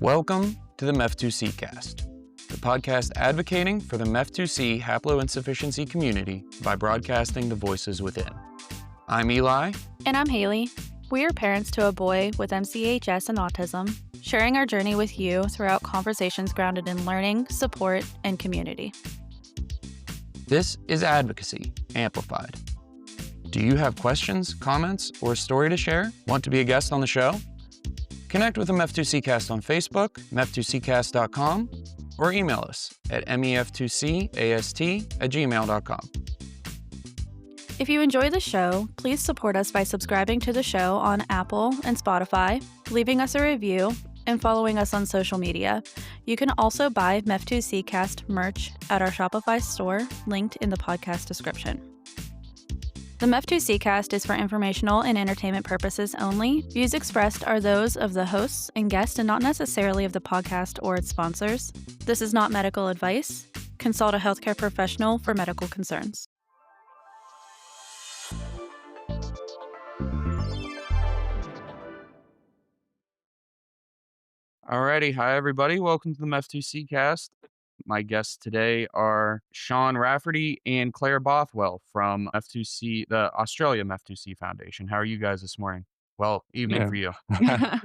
Welcome to the MEF2C cast, the podcast advocating for the MEF2C haploinsufficiency community by broadcasting the voices within. I'm Eli. And I'm Haley. We are parents to a boy with MCHS and autism, sharing our journey with you throughout conversations grounded in learning, support, and community. This is Advocacy Amplified. Do you have questions, comments, or a story to share? Want to be a guest on the show? Connect with the MEF2Ccast on Facebook, mef2ccast.com, or email us at mef2cast@gmail.com. If you enjoy the show, please support us by subscribing to the show on Apple and Spotify, leaving us a review, and following us on social media. You can also buy MEF2Ccast merch at our Shopify store, linked in the podcast description. The MEF2Ccast is for informational and entertainment purposes only. Views expressed are those of the hosts and guests and not necessarily of the podcast or its sponsors. This is not medical advice. Consult a healthcare professional for medical concerns. Alrighty, hi everybody. Welcome to the MEF2C cast. My guests today are Sean Rafferty and Claire Bothwell from F2C, the Australia MEF2C Foundation. How are you guys this morning? Well, evening for you.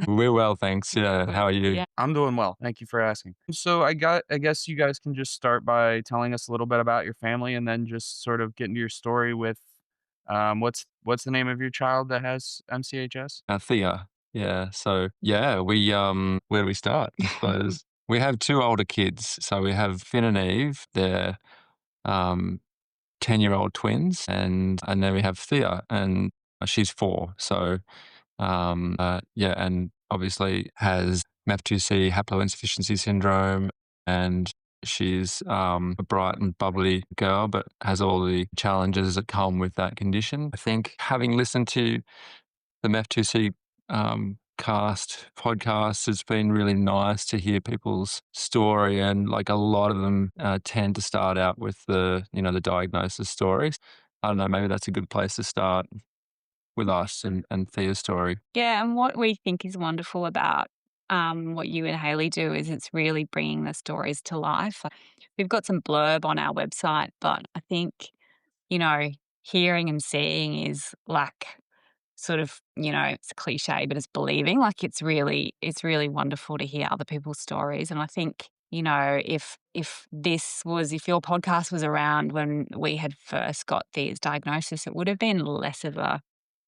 We're well, thanks. Yeah, how are you? Yeah. I'm doing well. Thank you for asking. So I guess you guys can just start by telling us a little bit about your family and then just sort of get into your story with what's the name of your child that has MCHS? Thea. Yeah. So we where do we start? I suppose we have two older kids. So we have Finn and Eve. They're 10-year-old twins, and then we have Thea, and she's 4. So and obviously has MEF2C haploinsufficiency syndrome, and she's a bright and bubbly girl, but has all the challenges that come with that condition. I think having listened to the MEF2C podcast, it's been really nice to hear people's story, and like a lot of them tend to start out with the diagnosis stories. I don't know, maybe that's a good place to start with us and Thea's story. Yeah, and what we think is wonderful about what you and Haley do is it's really bringing the stories to life. We've got some blurb on our website, but I think, hearing and seeing is like sort of, it's a cliche, but it's believing. Like it's really wonderful to hear other people's stories. And I think, if your podcast was around when we had first got Thea's diagnosis, it would have been less of a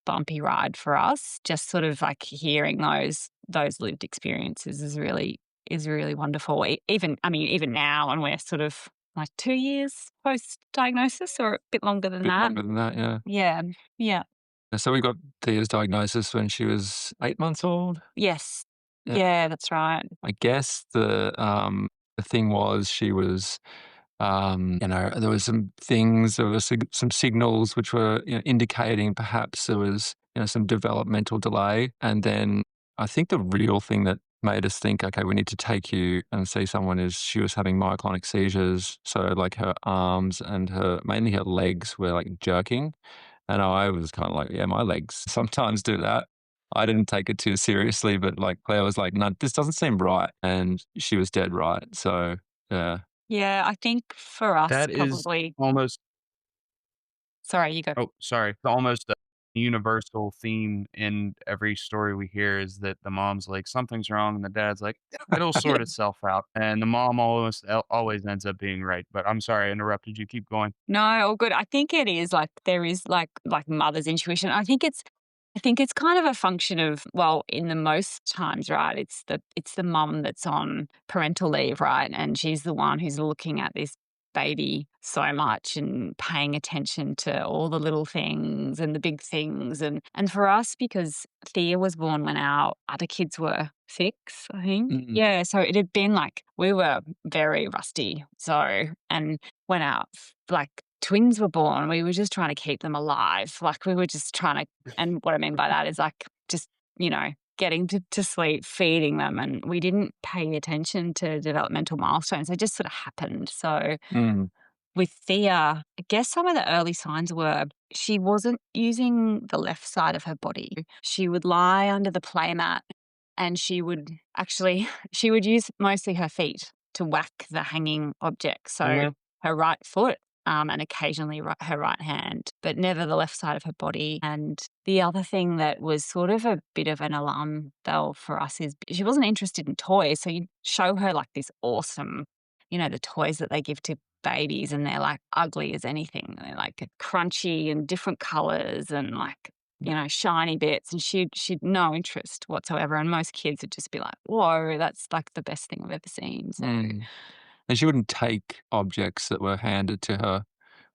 bumpy ride for us. Just sort of like hearing those lived experiences is really wonderful. Even now, and we're sort of like 2 years post diagnosis, or a bit longer than that. Longer than that, yeah. Yeah. So we got Thea's diagnosis when she was 8 months old. Yes. Yeah. Yeah, that's right. I guess the thing was she was, there was some things, there was some signals which were indicating perhaps there was some developmental delay, and then I think the real thing that made us think, okay, we need to take you and see someone, is she was having myoclonic seizures. So like her arms and mainly her legs were like jerking. And I was kind of like, yeah, my legs sometimes do that. I didn't take it too seriously, but like Claire was like, no, this doesn't seem right. And she was dead right. So, yeah. Yeah, I think for us, That probably. is almost, Sorry, you go. oh, sorry, almost a universal theme in every story we hear is that the mom's like, something's wrong, and the dad's like, it'll sort itself out. And the mom almost always ends up being right. But I'm sorry I interrupted you. Keep going. No, all good. I think it is like there is like mother's intuition. I think it's kind of a function of, well, in the most times, right? It's the mum that's on parental leave, right? And she's the one who's looking at this baby so much and paying attention to all the little things and the big things. And for us, because Thea was born when our other kids were 6, I think. Mm. Yeah. So it had been like, we were very rusty. So, and when our twins were born, we were just trying to keep them alive. Like we were just trying to, and what I mean by that is like just, getting to sleep, feeding them, and we didn't pay attention to developmental milestones. They just sort of happened. So with Thea, I guess some of the early signs were she wasn't using the left side of her body. She would lie under the playmat and she would she would use mostly her feet to whack the hanging object. So her right foot, and occasionally her right hand, but never the left side of her body. And the other thing that was sort of a bit of an alarm bell for us is she wasn't interested in toys. So you show her like this awesome, the toys that they give to babies, and they're like ugly as anything. They're like crunchy and different colors and like, shiny bits. And she'd no interest whatsoever. And most kids would just be like, whoa, that's like the best thing I've ever seen. So And she wouldn't take objects that were handed to her,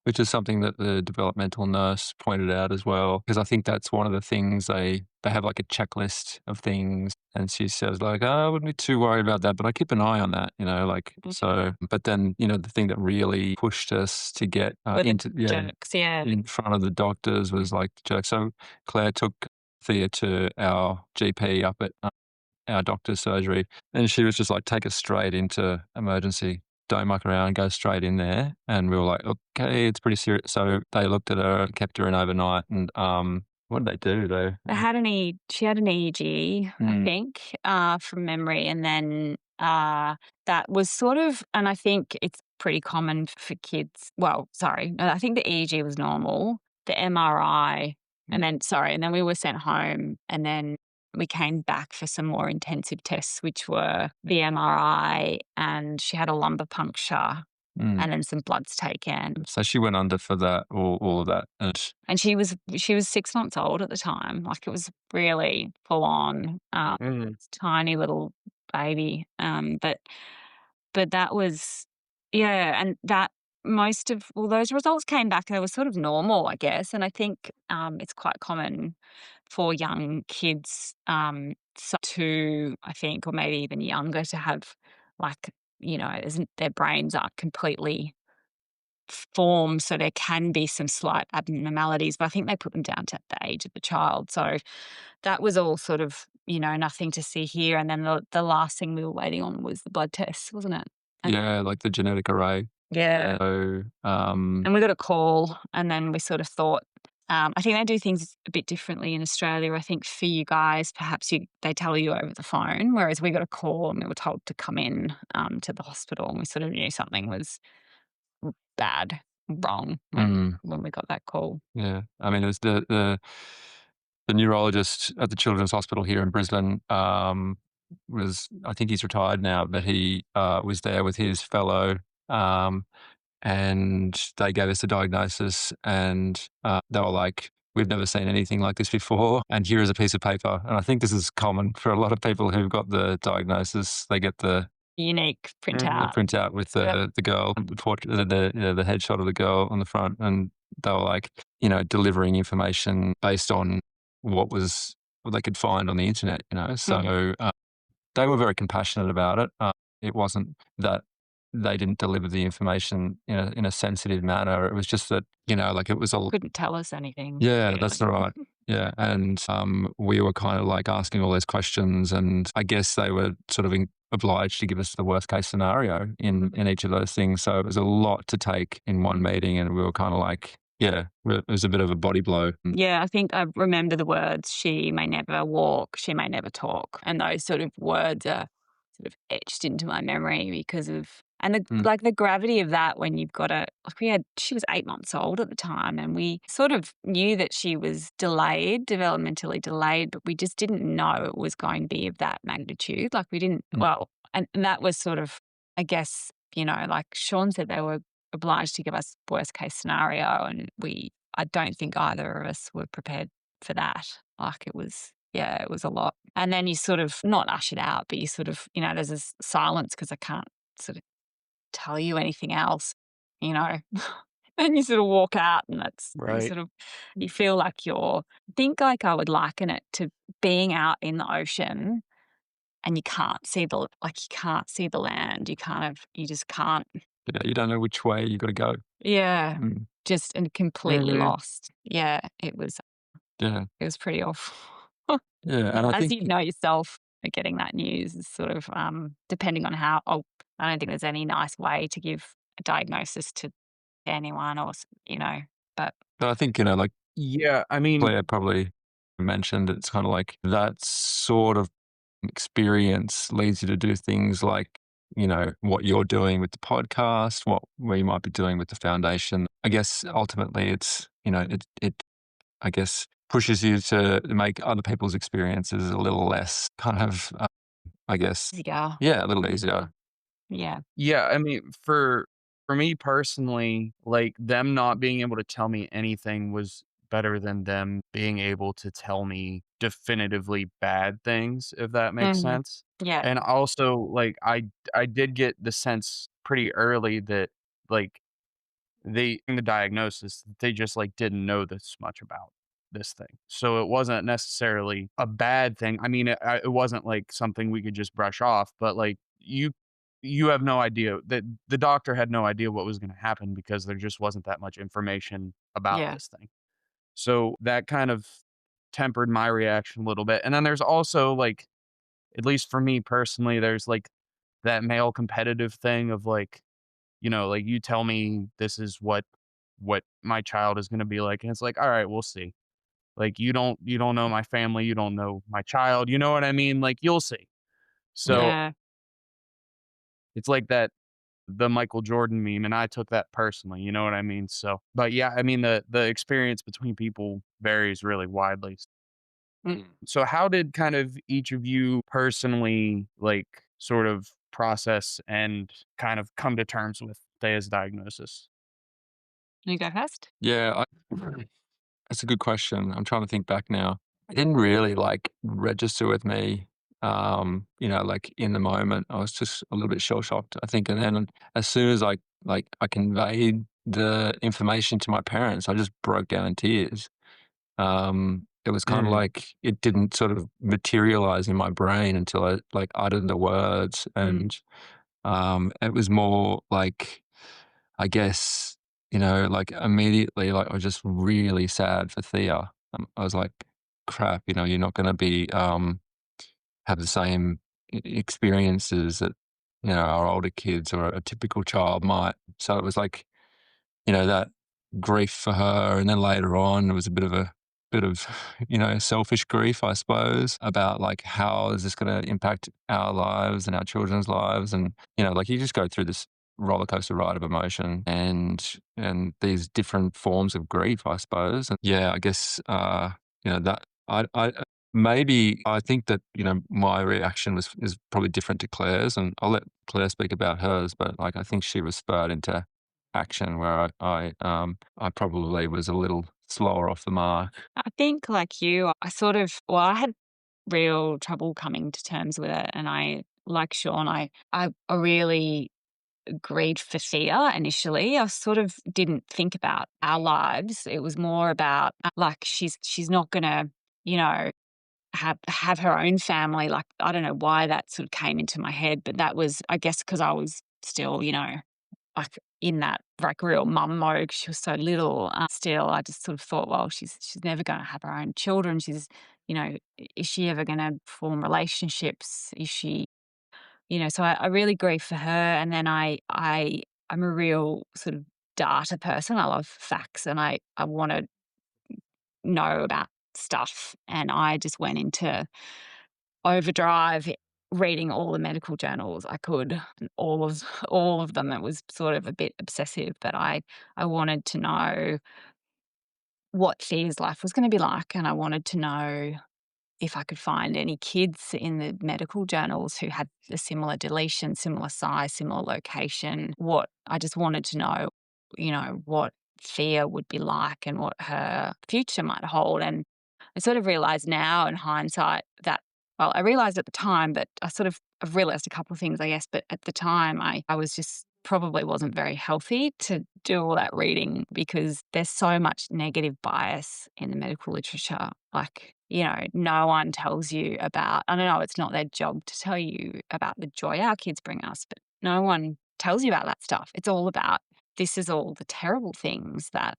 which is something that the developmental nurse pointed out as well, because I think that's one of the things they have like a checklist of things, and she says like, "Oh, I wouldn't be too worried about that, but I keep an eye on that," like so. But then the thing that really pushed us to get into jerks, in front of the doctors was like the jerks. So Claire took Thea to our GP up at our doctor's surgery, and she was just like, "Take us straight into emergency. Don't muck around, go straight in there." And we were like, "Okay, it's pretty serious." So they looked at her, kept her in overnight, and what did they do? She had an EEG, I think, from memory, and then that was sort of, and I think it's pretty common for kids. Well, sorry, no, I think the EEG was normal. The MRI, and then we were sent home, and then we came back for some more intensive tests, which were the MRI, and she had a lumbar puncture, and then some bloods taken. So she went under for that, all of that. And she was 6 months old at the time. Like, it was really full on, tiny little baby. But that was, and that those results came back, they were sort of normal, I guess. And I think it's quite common for young kids to, I think, or maybe even younger, to have like, their brains aren't completely formed, so there can be some slight abnormalities, but I think they put them down to the age of the child. So that was all sort of, nothing to see here. And then the last thing we were waiting on was the blood test, wasn't it? Like the genetic array. Yeah. So, and we got a call, and then we sort of thought, I think they do things a bit differently in Australia. I think for you guys, perhaps they tell you over the phone, whereas we got a call and we were told to come in to the hospital, and we sort of knew something was wrong when we got that call. Yeah. I mean, it was the neurologist at the Children's Hospital here in Brisbane, I think he's retired now, but he was there with his fellow, and they gave us a diagnosis, and they were like, "We've never seen anything like this before, and here is a piece of paper." And I think this is common for a lot of people who've got the diagnosis. They get the unique printout. The printout with the girl, the portrait, the headshot of the girl on the front, and they were like, delivering information based on what they could find on the internet, So they were very compassionate about it. It wasn't that they didn't deliver the information in a sensitive manner. It was just that, it was all couldn't tell us anything. Yeah, really. That's right. Yeah, and we were kind of like asking all those questions, and I guess they were sort of obliged to give us the worst case scenario in each of those things. So it was a lot to take in one meeting, and we were kind of like, it was a bit of a body blow. Yeah, I think I remember the words, she may never walk, she may never talk. And those sort of words are sort of etched into my memory because of, and the gravity of that when you've got she was 8 months old at the time, and we sort of knew that she was developmentally delayed, but we just didn't know it was going to be of that magnitude. Like we didn't, and that was sort of, I guess, like Sean said, they were obliged to give us worst case scenario, and I don't think either of us were prepared for that. Like it was a lot. And then you sort of not ushered out, but you sort of, there's this silence because I can't sort of tell you anything else, and you sort of walk out, and that's right. You feel like I would liken it to being out in the ocean and you can't see the land. You just can't. You don't know which way you got to go. Yeah. Just and completely lost. Yeah. It was pretty awful. Yeah. And I think, you know yourself, getting that news is sort of, depending on how, I don't think there's any nice way to give a diagnosis to anyone but I think, yeah, I mean, Claire probably mentioned it's kind of like that sort of experience leads you to do things like, what you're doing with the podcast, where you might be doing with the foundation. I guess ultimately it's, it I guess pushes you to make other people's experiences a little less kind of, I guess, Yeah. yeah, a little easier. Yeah. Yeah, I mean, for me personally, like, them not being able to tell me anything was better than them being able to tell me definitively bad things, if that makes Mhm. sense. Yeah. And also, like, I did get the sense pretty early that, like, they in the diagnosis, they just, like, didn't know this much about this thing. So it wasn't necessarily a bad thing. I mean, it wasn't, like, something we could just brush off, but, like, you have no idea that the doctor had no idea what was gonna happen because there just wasn't that much information about Yeah. this thing. So that kind of tempered my reaction a little bit. And then there's also, like, at least for me personally, there's, like, that male competitive thing of, like, like, you tell me this is what my child is gonna be like, and it's like, "All right, we'll see." Like, you don't know my family, you don't know my child, you know what I mean? Like, you'll see. So, Yeah. it's like the Michael Jordan meme, and I took that personally, you know what I mean? So but yeah, I mean, the experience between people varies really widely. Mm. So how did kind of each of you personally, like, sort of process and kind of come to terms with Thea's diagnosis? You go first? Yeah, that's a good question. I'm trying to think back now. It didn't really like register with me, like in the moment. I was just a little bit shell shocked, I think. And then as soon as I conveyed the information to my parents, I just broke down in tears. It was kind of Mm, like it didn't sort of materialize in my brain until I like uttered the words, and it was more like, I guess, like immediately, like I was just really sad for Thea. I was like, crap, you're not going to be have the same experiences that our older kids or a typical child might. So it was like, that grief for her. And then later on, it was a bit of, selfish grief, I suppose, about like, how is this going to impact our lives and our children's lives? And, like you just go through this roller coaster ride of emotion and these different forms of grief, I suppose. And yeah, I guess, that I maybe I think that, my reaction is probably different to Claire's, and I'll let Claire speak about hers, but like, I think she was spurred into action where I probably was a little slower off the mark. I think like you, I had real trouble coming to terms with it. And like Sean, I really grieved for Thea initially. I sort of didn't think about our lives. It was more about like she's not gonna, you know, have her own family. Like I don't know why that sort of came into my head, but that was, I guess, because I was still, like in that like real mum mode 'cause she was so little. Still, I just sort of thought, well, she's never going to have her own children. Is she ever going to form relationships? Is she, So I really grieve for her. And then I'm a real sort of data person. I love facts, and I want to know about stuff. And I just went into overdrive, reading all the medical journals I could, and all of them. It was sort of a bit obsessive, but I wanted to know what Thea's life was going to be like, and I wanted to know if I could find any kids in the medical journals who had a similar deletion, similar size, similar location. What I just wanted to know, what Thea would be like and what her future might hold. And I sort of realize now in hindsight that, well, I realized at the time, but I've realized a couple of things, I guess. But at the time, I was just probably wasn't very healthy to do all that reading because there's so much negative bias in the medical literature. Like, no one tells you about, I don't know, it's not their job to tell you about the joy our kids bring us, but no one tells you about that stuff. It's all about, this is all the terrible things that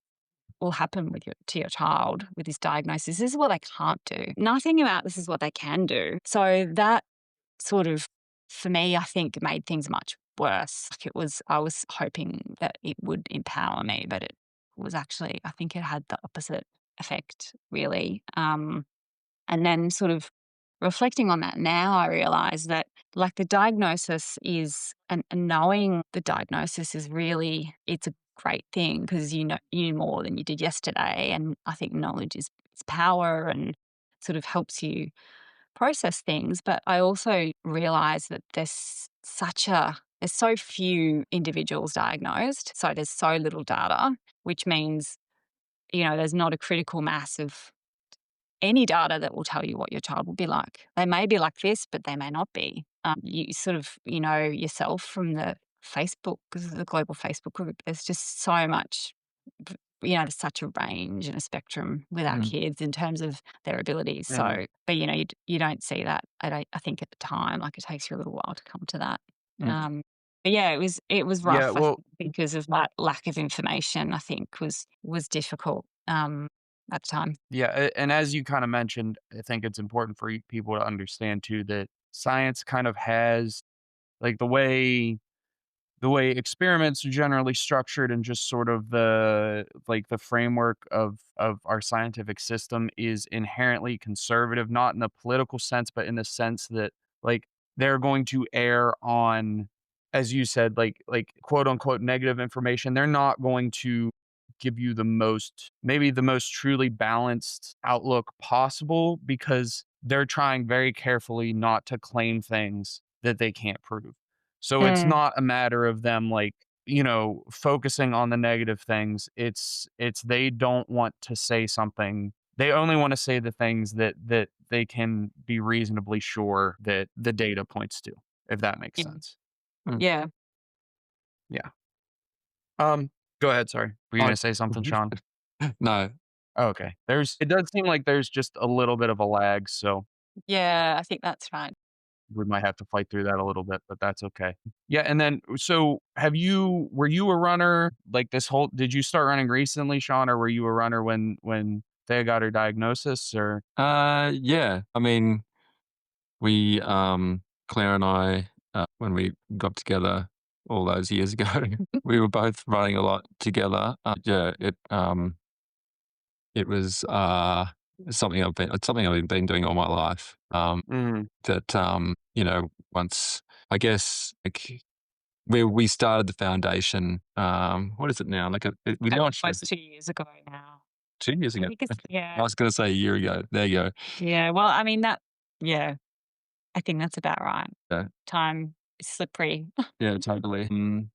will happen to your child with this diagnosis. This is what they can't do. Nothing about this is what they can do. So that sort of, for me, I think made things much worse. Like I was hoping that it would empower me, but it was actually, I think it had the opposite effect, really. And then sort of reflecting on that now, I realize that like the diagnosis is, and knowing the diagnosis is really, it's a great thing because you know more than you did yesterday. And I think knowledge is power and sort of helps you process things. But I also realize that there's so few individuals diagnosed. So there's so little data, which means, there's not a critical mass of any data that will tell you what your child will be like. They may be like this, but they may not be. You sort of, yourself from the Facebook, the global Facebook group, there's just so much, there's such a range and a spectrum with our kids in terms of their abilities. So, but, you don't see that, I think at the time, like it takes you a little while to come to that. But yeah, it was Yeah, rough, I well, think, because of that lack of information, I think was difficult at the time. yeah, and as you kind of mentioned, I think it's important for people to understand too that science kind of has like the way experiments are generally structured and just sort of the framework of our scientific system is inherently conservative, not in the political sense, but in the sense that like they're going to err on, as you said, like quote unquote negative information. They're not going to give you maybe the most truly balanced outlook possible because they're trying very carefully not to claim things that they can't prove. So it's Mm. not a matter of them like, focusing on the negative things. It's they don't want to say something. They only want to say the things that they can be reasonably sure that the data points to, if that makes Yeah. sense. Yeah. Yeah. Um, Go ahead, sorry. Were you I gonna say something, Sean? no, Oh, okay. It does seem like there's just a little bit of a lag, so Yeah, I think that's right. we might have to fight through that a little bit, but that's okay. Yeah, and then so were you a runner like did you start running recently, Sean, or were you a runner when Thea got her diagnosis or yeah. I mean, we, Claire and I, when we got together all those years ago, we were both running a lot together. Yeah, it was it's something I've been doing all my life. Mhm, That once I guess like we started the foundation. What is it now? Like we launched it Almost 2 years ago now. 2 years I ago. think it's I yeah. was going to say a year ago. There you go. Yeah, well, I mean yeah, I think that's about right. Yeah, Time is slippery. yeah, totally.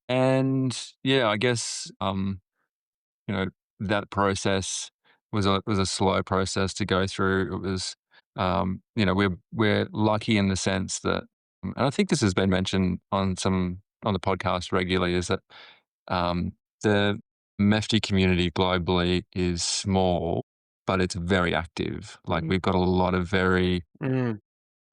And yeah, I guess you know, that process was a slow process to go through. It was, we're lucky in the sense that, and I think this has been mentioned on the podcast regularly, is that the MEFT community globally is small, but it's very active. Like we've got a lot of very mhm,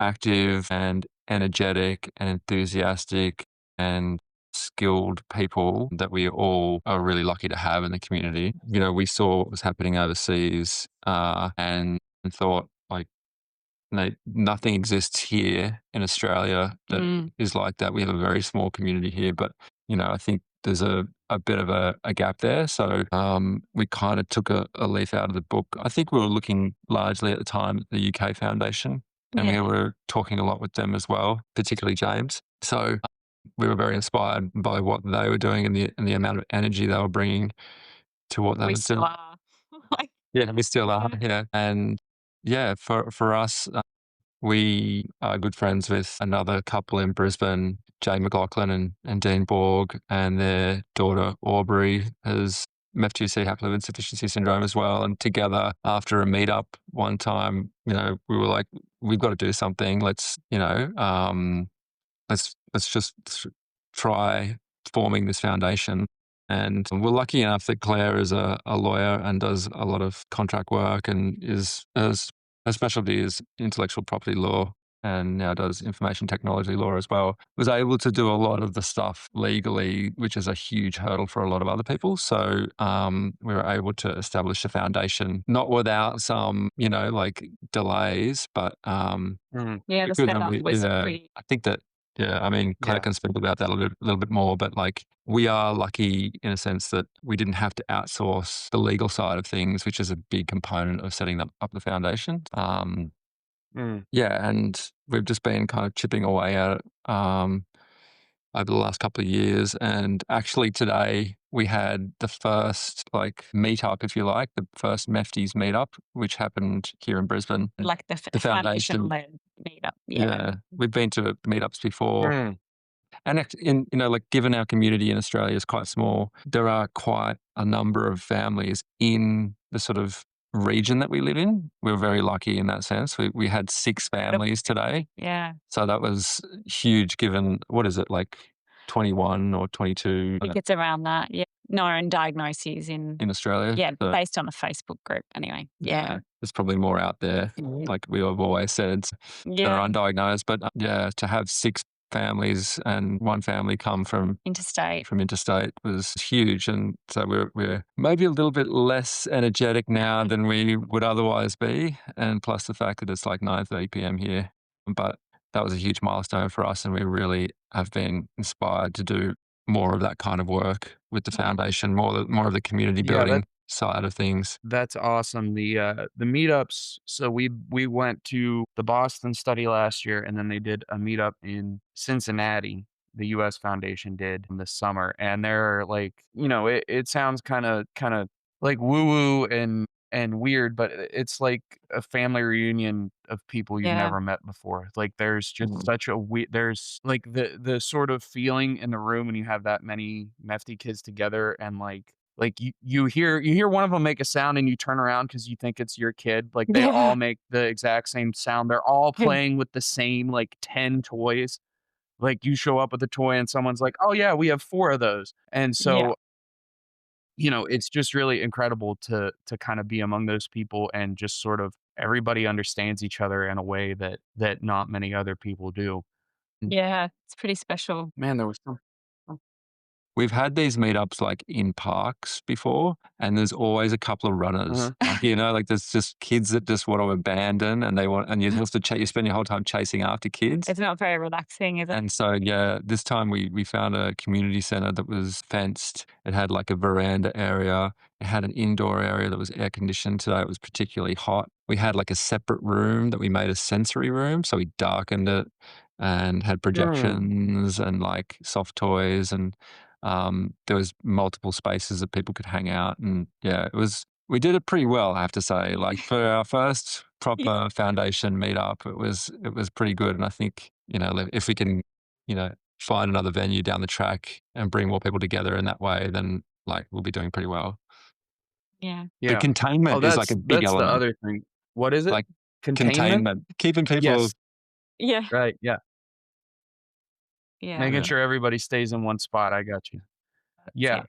active and energetic and enthusiastic and skilled people that we all are really lucky to have in the community. We saw what was happening overseas and thought like, nothing exists here in Australia that Mm. is like that. We have a very small community here, but I think there's a bit of a gap there. So we kind of took a leaf out of the book. I think we were looking largely at the time at the UK Foundation, and we Yeah. were talking a lot with them as well, particularly James. So we were very inspired by what they were doing and the amount of energy they were bringing to what they We were still doing. are. Like, Yeah, we still are. yeah. Yeah, and yeah, for us, we are good friends with another couple in Brisbane, Jay McLaughlin and Dean Borg, and their daughter Aubrey has MEF2C haploinsufficiency syndrome as well. And together, after a meetup one time, we were like, we've got to do something. Let's just try forming this foundation. And we're lucky enough that Claire is a lawyer and does a lot of contract work and her specialty is intellectual property law and now does information technology law as well. Was able to do a lot of the stuff legally, which is a huge hurdle for a lot of other people. So we were able to establish a foundation, not without some, like delays, but mhm. Yeah, the good. And setup was pretty. I think that, yeah, I mean, Claire Yeah. can speak about that a little bit more, but like we are lucky in a sense that we didn't have to outsource the legal side of things, which is a big component of setting up the foundation. Mm. Yeah, and we've just been kind of chipping away at it over the last couple of years. And actually today we had the first like meetup, if you like, the first Mefties meetup, which happened here in Brisbane. Like the The foundation. foundation-led meetup. Yeah. Yeah, we've been to meetups before. Mm. And in, like given our community in Australia is quite small, there are quite a number of families in the sort of region that we live in. We're very lucky in that sense. We had 6 families today. Yeah. So that was huge given, what is it, like 21 or 22 I think it's around that. Yeah. No, and diagnoses in Australia. yeah, So, based on a Facebook group anyway. Yeah. there's probably more out there, like we have always said, that are Yeah. undiagnosed. But yeah, to have 6 families and one family come from Interstate. interstate was huge. And so we're maybe a little bit less energetic now than we would otherwise be. And plus the fact that it's like 9:30 p.m. here. But that was a huge milestone for us. And we really have been inspired to do more of that kind of work with the foundation, more of the community Yeah, building side of things. that's awesome. The meetups. So we went to the Boston study last year, and then they did a meetup in Cincinnati. The U.S. Foundation did this summer, and they're like, it sounds kind of like woo woo and weird, but it's like a family reunion of people you've Yeah. never met before. Like there's just Mhm. such a there's like the sort of feeling in the room when you have that many Mefty kids together, and like you hear one of them make a sound and you turn around because you think it's your kid. Like they all Yeah. make the exact same sound. They're all playing with the same like 10 toys. Like you show up with a toy and someone's like, "Oh yeah, we have 4 of those." And Yeah. so, it's just really incredible to kind of be among those people, and just sort of everybody understands each other in a way that not many other people do. Yeah. It's pretty special. Man, there was some. We've had these meetups like in parks before, and there's always a couple of runners. Uh-huh. Like, like there's just kids that just want to abandon, and and you have to you spend your whole time chasing after kids. It's not very relaxing, is it? And so, yeah, this time we found a community center that was fenced. It had like a veranda area. It had an indoor area that was air conditioned. Today it was particularly hot. We had like a separate room that we made a sensory room. So we darkened it and had Mm. projections and like soft toys. And there was multiple spaces that people could hang out. And yeah, we did it pretty well, I have to say. Like for our first proper foundation meetup, it was pretty good. And I think, if we can, find another venue down the track and bring more people together in that way, then like we'll be doing pretty well. Yeah. But Yeah. Oh, containment is like that's a big that's the element, other thing. What is it? like Containment? containment, keeping people. Yes. Yeah. Right, yeah. Yeah. Making Yeah. sure everybody stays in one spot, I got you. Yeah. Yeah.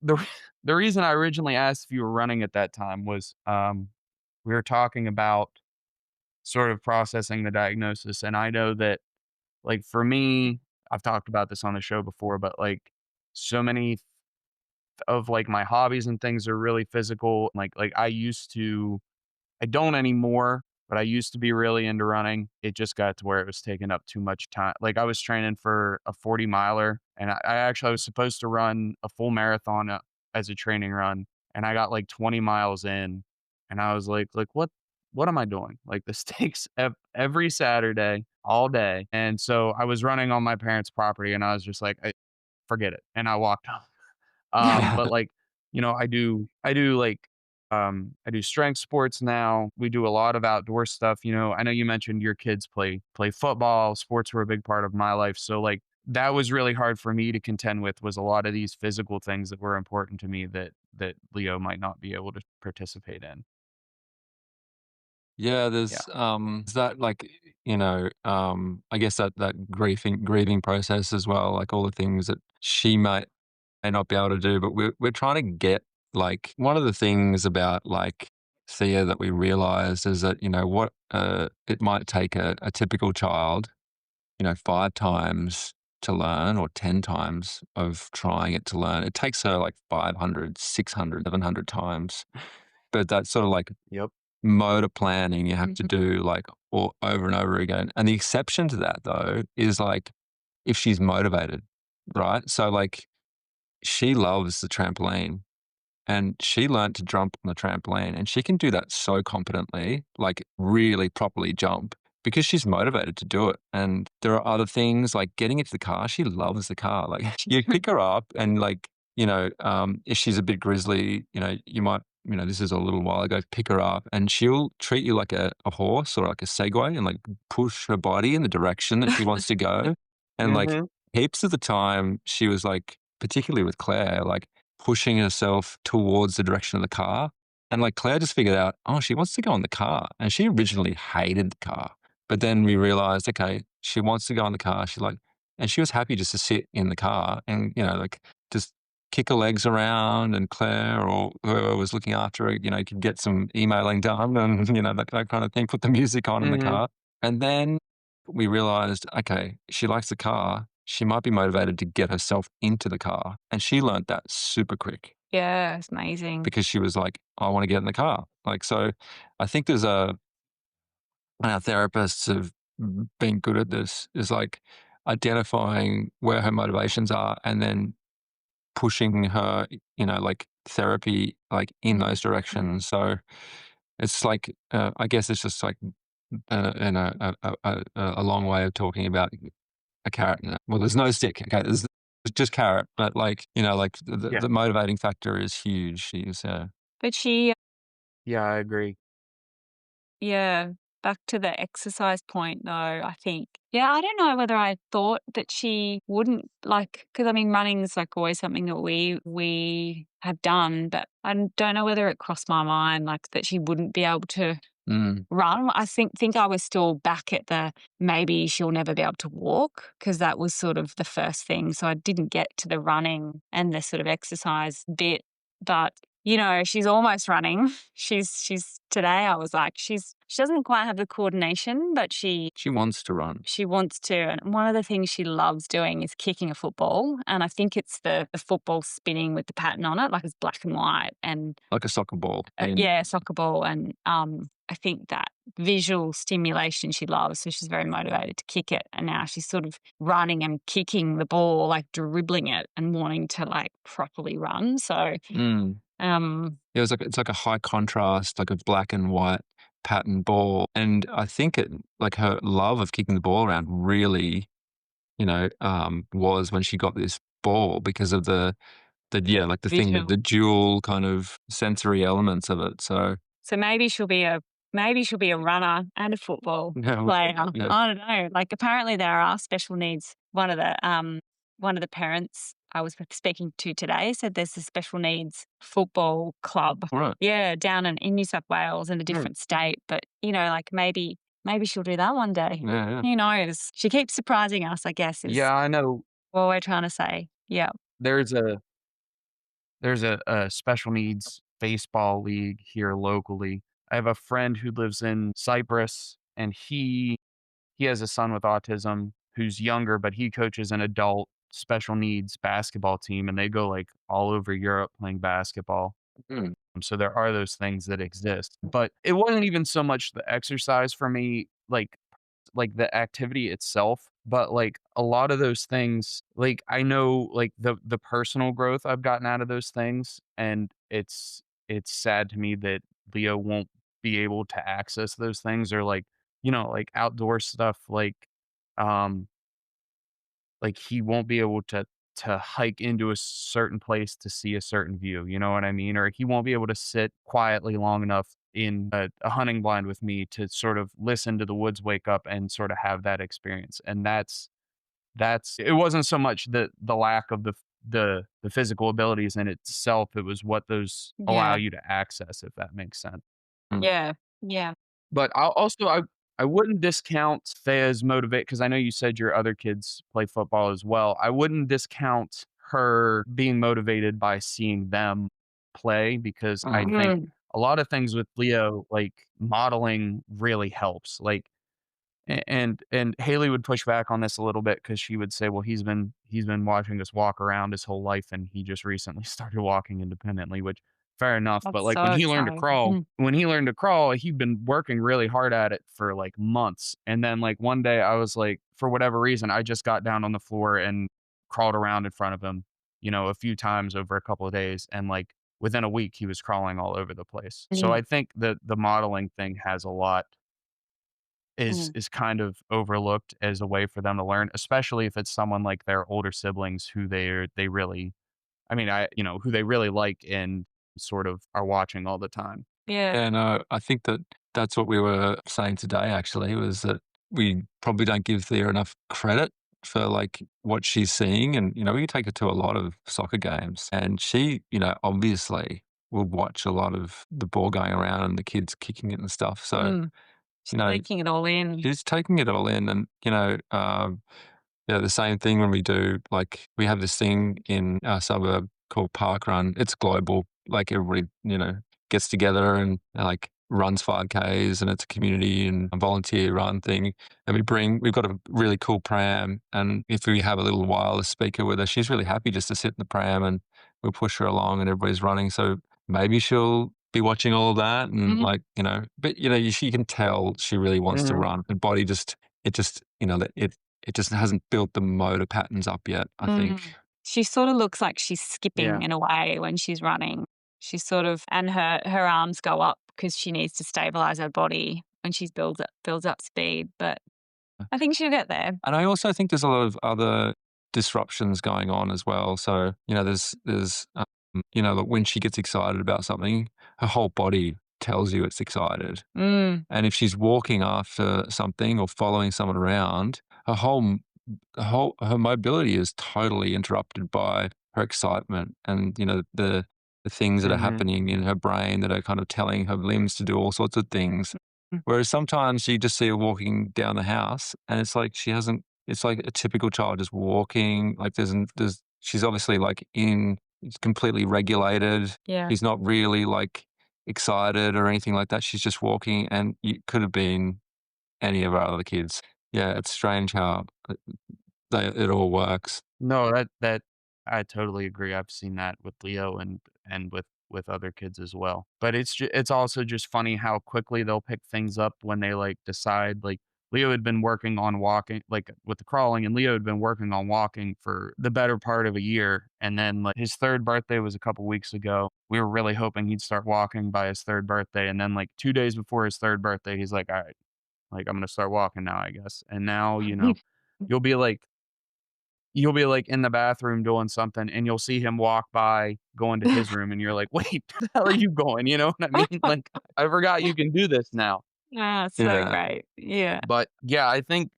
The the reason I originally asked if you were running at that time was, we were talking about sort of processing the diagnosis, and I know that, like, for me, I've talked about this on the show before, but, like, so many of, like, my hobbies and things are really physical. Like, I don't anymore, but I used to be really into running. It just got to where it was taking up too much time. Like I was training for a 40 miler, and I was supposed to run a full marathon as a training run. And I got like 20 miles in, and I was like, what am I doing? Like this takes every Saturday all day. And so I was running on my parents' property, and I was just like, forget it. And I walked home. But like, I do strength sports now. We do a lot of outdoor stuff. I know you mentioned your kids play football. Sports were a big part of my life. So like that was really hard for me to contend with, was a lot of these physical things that were important to me that Leo might not be able to participate in. Yeah, Yeah. is that like, I guess that grieving process as well, like all the things that she may not be able to do, but we're trying to get like one of the things about like Thea that we realized is that, what it might take a typical child, 5 times to learn or 10 times of trying it to learn. It takes her like 500, 600, 700 times. But that's sort of like Yep. motor planning you have to Mhm. do like over and over again. And the exception to that though is like if she's motivated, right? So like she loves the trampoline And she learned to jump on the trampoline, and she can do that so competently, like really properly jump, because she's motivated to do it. And there are other things like getting into the car. She loves the car. Like you pick her up and like, if she's a bit grizzly, you might, this is a little while ago, pick her up and she'll treat you like a horse or like a Segway and like push her body in the direction that she wants to go. And like Mhm. heaps of the time she was like, particularly with Claire, like pushing herself towards the direction of the car. And like Claire just figured out, oh, she wants to go in the car. And she originally hated the car. But then we realized, okay, she wants to go in the car. And she was happy just to sit in the car and, like just kick her legs around, and Claire or whoever was looking after her, could get some emailing done and, that kind of thing, put the music on in the Mhm. car. And then we realized, okay, she likes the car. She might be motivated to get herself into the car. And she learned that super quick Yeah, it's amazing. because she was like, I want to get in the car. Like, so I think and our therapists have been good at this, is like identifying where her motivations are and then pushing her, like therapy, like in those directions. So it's like, I guess it's just like, a long way of talking about a carrot. Well, there's no stick. Okay, there's just carrot, but like, like Yeah. the motivating factor is huge. She's, But she Yeah, I agree. Yeah, back to the exercise point though, I think. Yeah, I don't know whether I thought that she wouldn't like, because I mean, running's like always something that we have done, but I don't know whether it crossed my mind like that she wouldn't be able to mm, run. I think I was still back at the maybe she'll never be able to walk, because that was sort of the first thing. So I didn't get to the running and the sort of exercise bit, but she's almost running. She's today I was like, she doesn't quite have the coordination, but she wants to run she wants to. And one of the things she loves doing is kicking a football. And I think it's the football spinning with the pattern on it, like it's black and white. And like a soccer ball. yeah, soccer ball. And I think that visual stimulation she loves. So she's very motivated to kick it. And now she's sort of running and kicking the ball, like dribbling it and wanting to like properly run. So, Mm. Yeah, it's like a high contrast, like a black and white pattern ball. And I think like her love of kicking the ball around really, was when she got this ball because of like the thing, visual. the dual kind of sensory elements of it. So So maybe she'll be a runner and a football yeah, player. yeah. I don't know. Like apparently there are special needs. One of the parents I was speaking to today said there's a special needs football club. All right. Yeah, down in New South Wales in a different state. But like maybe she'll do that one day. Yeah, yeah. Who knows? She keeps surprising us, I guess, is Yeah, I know what we're trying to say. Yeah. there's a there's a special needs baseball league here locally. I have a friend who lives in Cyprus, and he has a son with autism who's younger, but he coaches an adult special needs basketball team, and they go like all over Europe playing basketball. Mm. So there are those things that exist, but it wasn't even so much the exercise for me, like the activity itself, but like a lot of those things, like I know like the personal growth I've gotten out of those things, and it's sad to me that Leo won't be able to access those things, or like like outdoor stuff, um like he won't be able to hike into a certain place to see a certain view, you know what I mean? Or he won't be able to sit quietly long enough in a hunting blind with me to sort of listen to the woods wake up and sort of have that experience. And that's it wasn't so much the lack of the physical abilities in itself, it was what those allow Yeah. you to access, if that makes sense. Mm. Yeah. Yeah. But I wouldn't discount Thea's motivate, because I know you said your other kids play football as well. I wouldn't discount her being motivated by seeing them play, because I think Mm. a lot of things with Leo, like modeling really helps. Like and Haley would push back on this a little bit, because she would say, "Well, he's been watching us walk around his whole life, and he just recently started walking independently." Which, fair enough. But That's like so exciting. Mm. when he learned to crawl, he'd been working really hard at it for like months. And then like one day, I was like, for whatever reason, I just got down on the floor and crawled around in front of him, a few times over a couple of days, and like within a week he was crawling all over the place. So I think that the modeling thing has a lot is kind of overlooked as a way for them to learn, especially if it's someone like their older siblings who they really, I mean, who they really like and sort of are watching all the time. Yeah. And I think that that's what we were saying today actually, was that we probably don't give Thea enough credit for like what she's seeing. And, we take her to a lot of soccer games and she, obviously will watch a lot of the ball going around and the kids kicking it and stuff. So, She's taking it all in. she's taking it all in. And, yeah, the same thing when we do, like, we have this thing in our suburb called Park Run. It's global. Like, everybody, gets together and, like, runs 5Ks, and it's a community and a volunteer run thing. And we've got a really cool pram. And if we have a little wireless speaker with her, she's really happy just to sit in the pram and we'll push her along and everybody's running. So maybe she'll be watching all of that and but she can tell she really wants to Mhm. run. Her body it just, it just hasn't built the motor patterns up yet, I think. She sort of looks like she's skipping Yeah. in a way when she's running. She's sort of, and her arms go up because she needs to stabilize her body when she builds up speed. But I think she'll get there. And I also think there's a lot of other disruptions going on as well. So, that when she gets excited about something, her whole body tells you it's excited. Mm. And if she's walking after something or following someone around, her mobility is totally interrupted by her excitement and the things that are Mhm. happening in her brain that are kind of telling her limbs to do all sorts of things. Whereas sometimes you just see her walking down the house and it's like it's like a typical child just walking. Like she's obviously like it's completely regulated. Yeah. She's not really like excited or anything like that. She's just walking and it could have been any of our other kids. Yeah, it's strange how it all works. No, that I totally agree. I've seen that with Leo and with other kids as well. But it's also just funny how quickly they'll pick things up when they like decide like Leo had been working on walking like with the crawling and Leo had been working on walking for the better part of a year and then like his third birthday was a couple weeks ago. We were really hoping he'd start walking by his third birthday and then like 2 days before his third birthday he's like, "All right, like I'm going to start walking now, I guess." And now, you'll be like you'll be, like, in the bathroom doing something, and you'll see him walk by going to his room, and you're like, "Wait, where the hell are you going?" You know what I mean? Like, "I forgot you can do this now." Ah, so Yeah. great. Yeah. But, yeah, I think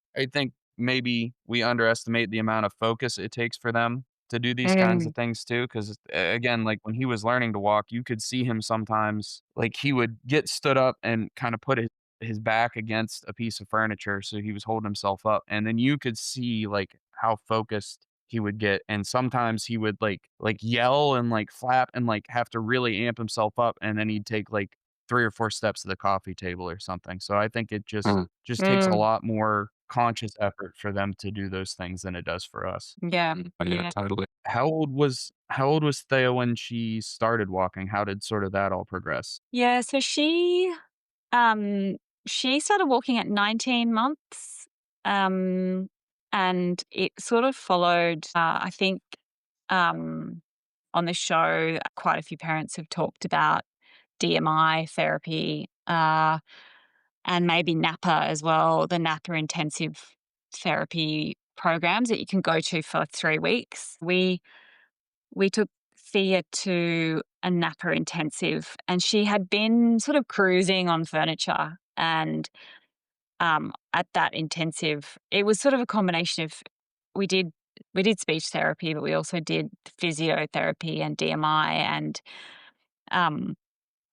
maybe we underestimate the amount of focus it takes for them to do these kinds of things too. Because again, like, when he was learning to walk, you could see him sometimes like, he would get stood up and kinda put his back against a piece of furniture, so he was holding himself up, and then you could see, like, how focused he would get, and sometimes he would, like, yell and, like, flap and, like, have to really amp himself up, and then he'd take, like, 3 or 4 steps to the coffee table or something, so I think it Mm. just takes a Mm. lot more conscious effort for them to do those things than it does for us. Yeah. Oh, yeah, Yeah. totally. How old was Thea when she started walking? How did sort of that all progress? Yeah. So um, she started walking at 19 months. Um, and it sort of followed, I think, um, on the show, quite a few parents have talked about DMI therapy, and maybe NAPA as well, the NAPA intensive therapy programs that you can go to for 3 weeks. We took Thea to a NAPA intensive, and she had been sort of cruising on furniture. And at that intensive, it was sort of a combination of we did we did speech therapy, but we also did physiotherapy and DMI. And um,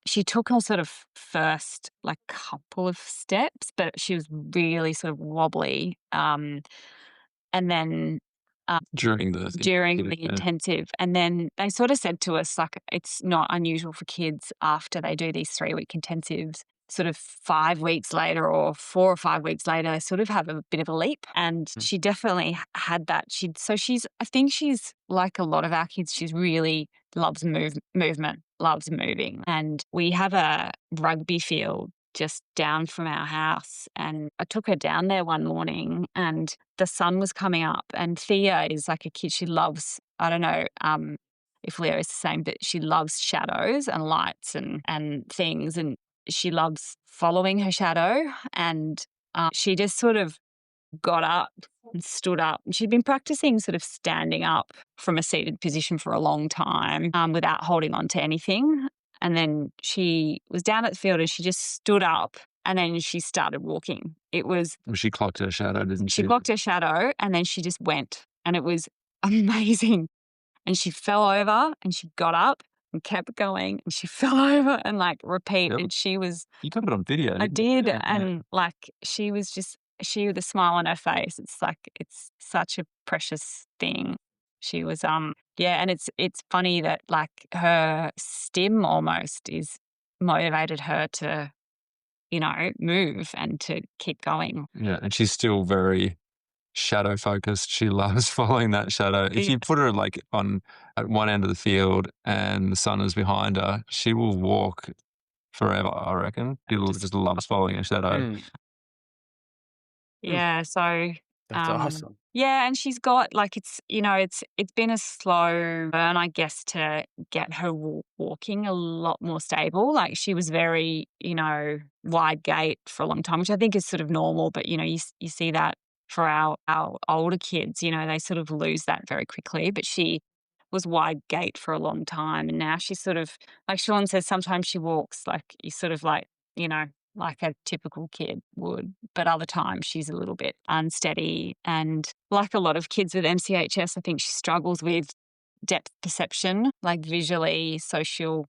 she took her sort of first like couple of steps, but she was really sort of wobbly. And then During the during yeah. the intensive. And then they sort of said to us, like, it's not unusual for kids after they do these 3-week intensives, sort of 5 weeks later or 4 or 5 weeks later, they sort of have a bit of a leap. And Mm. she definitely had that. I think she's like a lot of our kids, she's really loves movement, loves moving. And we have a rugby field just down from our house. And I took her down there one morning and the sun was coming up. And Thea is like a kid, she loves, I don't know, if Leo is the same, but she loves shadows and lights and things. And she loves following her shadow. And she just sort of got up and stood up. And she'd been practicing sort of standing up from a seated position for a long time without holding on to anything. And then she was down at the field and she just stood up and then she started walking. She clocked her shadow, didn't she? She clocked her shadow and then she just went. And it was amazing. And she fell over and she got up and kept going and she fell over and like repeat. Yep. And she was, You got it on video. I did. Yeah. And like she was just, she with a smile on her face. It's like, it's such a precious thing. She was, yeah. And it's funny that like her stim almost is motivated her to, move and to keep going. Yeah. And she's still very shadow focused. She loves following that shadow. If you put her like at one end of the field and the sun is behind her, she will walk forever, I reckon. She just loves following a shadow. Yeah. So That's awesome. yeah, and she's got like it's been a slow burn, I guess, to get her walking a lot more stable. Like she was very, wide gait for a long time, which I think is sort of normal. But you see that for our older kids, they sort of lose that very quickly. But she was wide gait for a long time, and now she's sort of like Sean says. Sometimes she walks like you sort of like like a typical kid would, but other times she's a little bit unsteady. And like a lot of kids with MCHS, I think she struggles with depth perception, like visually. So she'll,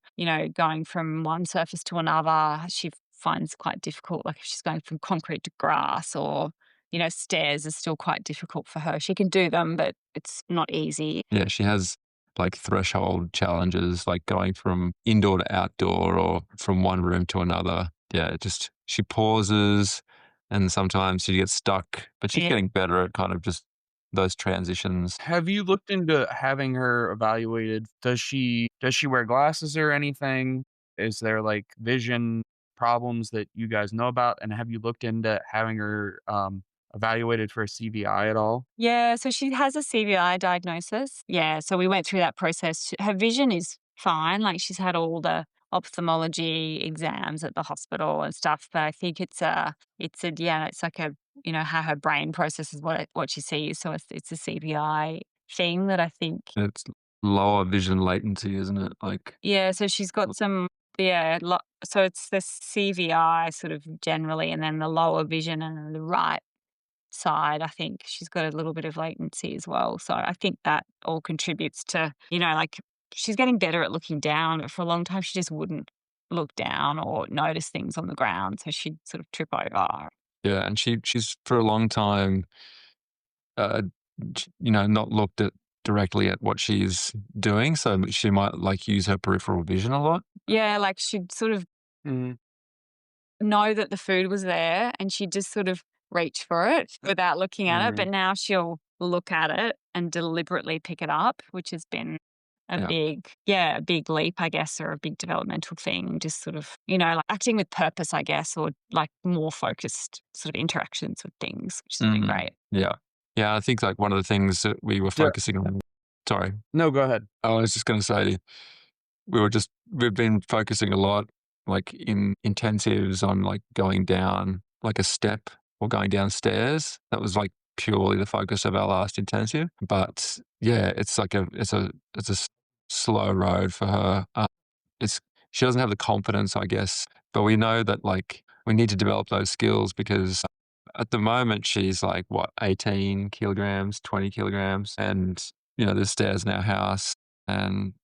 going from one surface to another, she finds quite difficult. Like if she's going from concrete to grass or, stairs is still quite difficult for her. She can do them, but it's not easy. Yeah, she has like threshold challenges, like going from indoor to outdoor or from one room to another. Yeah, she pauses and sometimes she gets stuck, but she's getting better at kind of just those transitions. Have you looked into having her evaluated? Does she wear glasses or anything? Is there like vision problems that you guys know about? And have you looked into having her evaluated for a CVI at all? Yeah, so she has a CVI diagnosis. Yeah, so we went through that process. Her vision is fine. Like she's had all the ophthalmology exams at the hospital and stuff. But I think it's like a how her brain processes what she sees. So it's a CVI thing that I think. It's lower vision latency, isn't it? Like Yeah, so she's got some. Yeah, so it's the CVI sort of generally, and then the lower vision and the right side, I think she's got a little bit of latency as well. So I think that all contributes to, like she's getting better at looking down. But for a long time, she just wouldn't look down or notice things on the ground. So she'd sort of trip over. yeah, and she's for a long time, uh, not looked at directly at what she's doing. So she might like use her peripheral vision a lot. Yeah, like she'd sort of know that the food was there and she'd just sort of reach for it without looking at it. But now she'll look at it and deliberately pick it up, which has been a big leap, I guess, or a big developmental thing. Just sort of, like acting with purpose, I guess, or like more focused sort of interactions with things, which has been great. Yeah. Yeah. I think like one of the things that we were focusing on. Sorry. No, go ahead. I was just going to say, we've been focusing a lot like in intensives on like going down like a step or going downstairs. That was like purely the focus of our last intensive. But yeah, it's like it's a slow road for her. She doesn't have the confidence, I guess, but we know that like we need to develop those skills because at the moment she's like 18 kilograms, 20 kilograms, and there's stairs in our house, and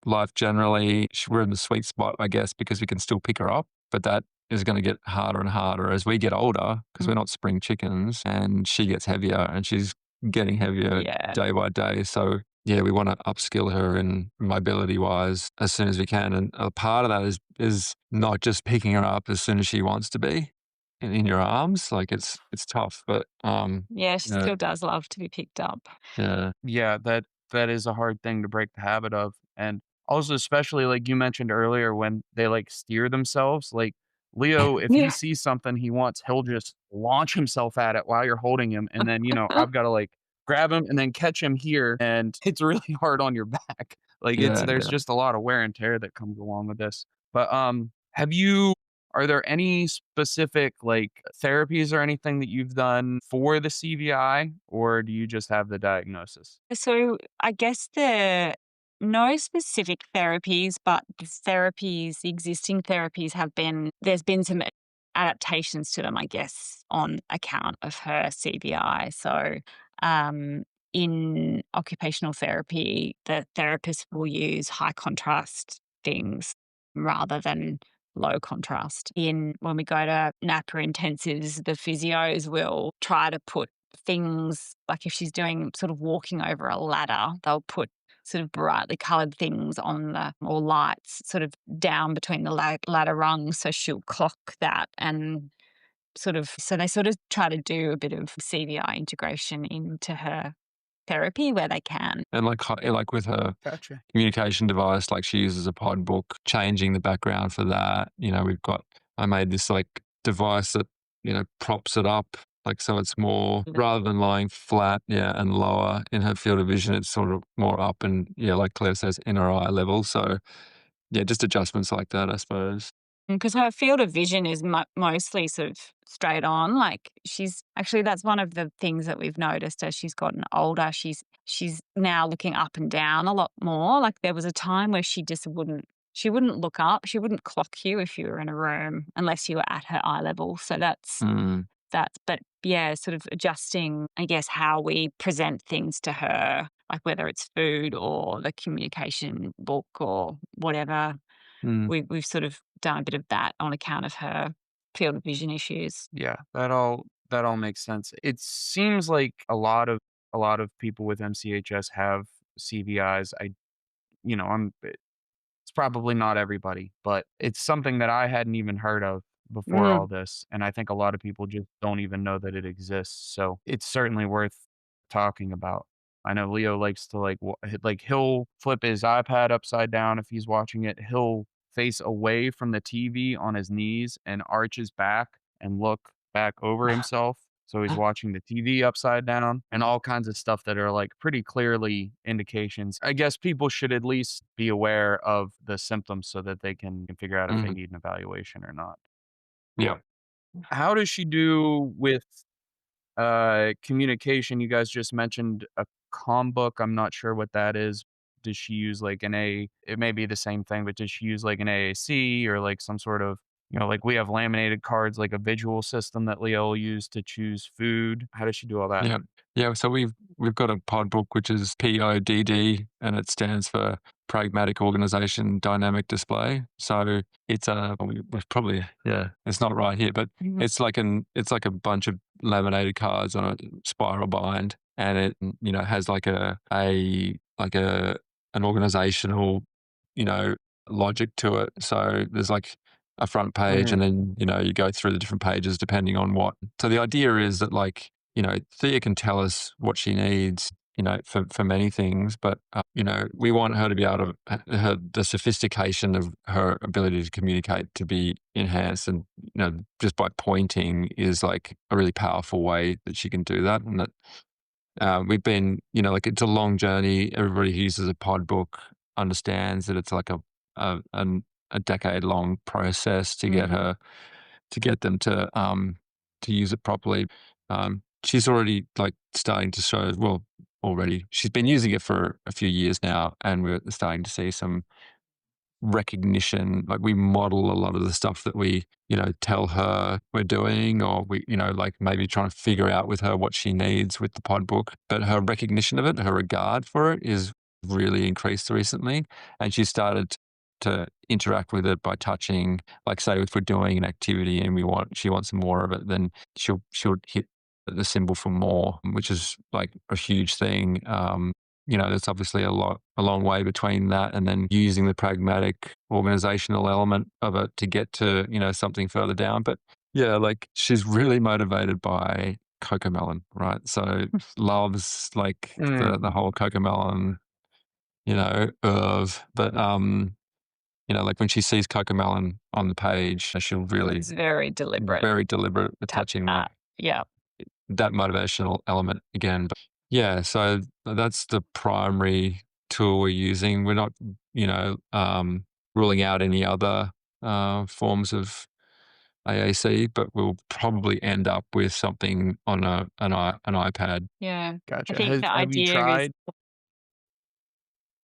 life generally, we're in the sweet spot, I guess, because we can still pick her up, but that is going to get harder and harder as we get older because we're not spring chickens, and she gets heavier and she's getting heavier day by day. So yeah, we want to upskill her in mobility wise as soon as we can. And a part of that is not just picking her up as soon as she wants to be in your arms. Like it's tough, but yeah, she still does love to be picked up. Yeah, that is a hard thing to break the habit of. And also, especially like you mentioned earlier, when they like steer themselves, like Leo, if he sees something he wants, he'll just launch himself at it while you're holding him. And then, I've got to like grab him and then catch him here. And it's really hard on your back. Like Yeah, there's yeah. just a lot of wear and tear that comes along with this. But are there any specific like therapies or anything that you've done for the CVI, or do you just have the diagnosis? So I guess no specific therapies, but the existing therapies there's been some adaptations to them, I guess, on account of her CBI. So um, in occupational therapy, the therapist will use high contrast things rather than low contrast. When we go to NAPA intensives, the physios will try to put things like if she's doing sort of walking over a ladder, they'll put sort of brightly coloured things or lights sort of down between the ladder rungs. So she'll clock that and so they sort of try to do a bit of CVI integration into her therapy where they can. And like with her Gotcha. communication device, like she uses a pod book, changing the background for that. I made this like device that, props it up. Like, so it's more, rather than lying flat, and lower in her field of vision, it's sort of more up and, like Claire says, in her eye level. So, just adjustments like that, I suppose. Because her field of vision is mostly sort of straight on. Like that's one of the things that we've noticed as she's gotten older. She's now looking up and down a lot more. Like there was a time where she wouldn't look up. She wouldn't clock you if you were in a room unless you were at her eye level. So but yeah, sort of adjusting, I guess, how we present things to her, like whether it's food or the communication book or whatever. Mm. We've sort of done a bit of that on account of her field of vision issues. Yeah, that all makes sense. It seems like a lot of people with MCHS have CVIs. It's probably not everybody, but it's something that I hadn't even heard of before all Mm. this, and I think a lot of people just don't even know that it exists, so it's certainly worth talking about. I know Leo likes to, he'll flip his iPad upside down if he's watching it, he'll face away from the TV on his knees and arch his back and look back over himself, so he's watching the TV upside down, and all kinds of stuff that are, like, pretty clearly indications. I guess people should at least be aware of the symptoms so that they can figure out if they Mhm. need an evaluation or not. Yeah. How does she do with, communication? You guys just mentioned a comm book, I'm not sure what that is. Does she use, like, it may be the same thing, but does she use, like, an AAC or, like, some sort of like, we have laminated cards, like a visual system that Leo will use to choose food? How does she do all that? Yeah. Yeah. So we've got a pod book which is PODD, and it stands for Pragmatic Organization Dynamic Display. So it's we've probably, it's not right here, but Mhm. it's like a bunch of laminated cards on a spiral bind, and it has like an organizational logic to it. So there's like a front page, Mhm. and then you go through the different pages depending on what. So the idea is that, like, Thea can tell us what she needs, for many things, but, we want her to be able to, the sophistication of her ability to communicate to be enhanced. And, just by pointing is like a really powerful way that she can do that. And that we've been, like, it's a long journey. Everybody who uses a pod book understands that it's like a decade long process to get Mhm. her, to get them to use it properly. She's already like starting to show, well, already she's been using it for a few years now, and we're starting to see some recognition. Like, we model a lot of the stuff that we, tell her we're doing, or we, like maybe trying to figure out with her what she needs with the pod book. But her recognition of it, her regard for it is really increased recently. And she started to interact with it by touching, like, say if we're doing an activity and she wants more of it, then she'll hit the symbol for more, which is like a huge thing. There's obviously a long way between that and then using the pragmatic organizational element of it to get to, something further down. But yeah, like, she's really motivated by Cocomelon, right? So loves like Mm. the whole Cocomelon, but like when she sees Cocomelon on the page, she'll really It's very deliberate. very deliberate with Tap touching that. Yeah. that motivational element again. But yeah, so that's the primary tool we're using. We're not, ruling out any other forms of AAC, but we'll probably end up with something on an iPad. Yeah. I Gotcha. think the Have you idea is, tried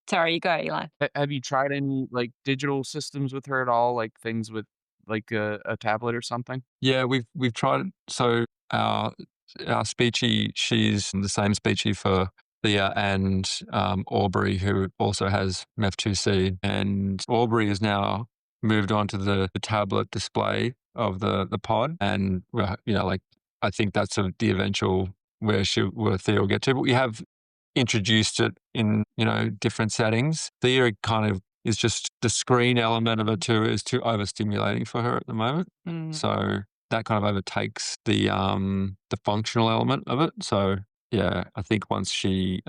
sorry, you go, Eli. have you tried any, like, digital systems with her at all, like, things with, like, a tablet or something? Yeah, we've tried. So our speechy, she's the same speechy for Thea and Aubrey, who also has MEF2C, and Aubrey has now moved on to the tablet display of the pod, and like I think that's the eventual where Thea will get to. But we have introduced it in different settings. Thea kind of is just the screen element of it too is too overstimulating for her at the moment. Mm. So that kind of overtakes the functional element of it. So yeah, I think once she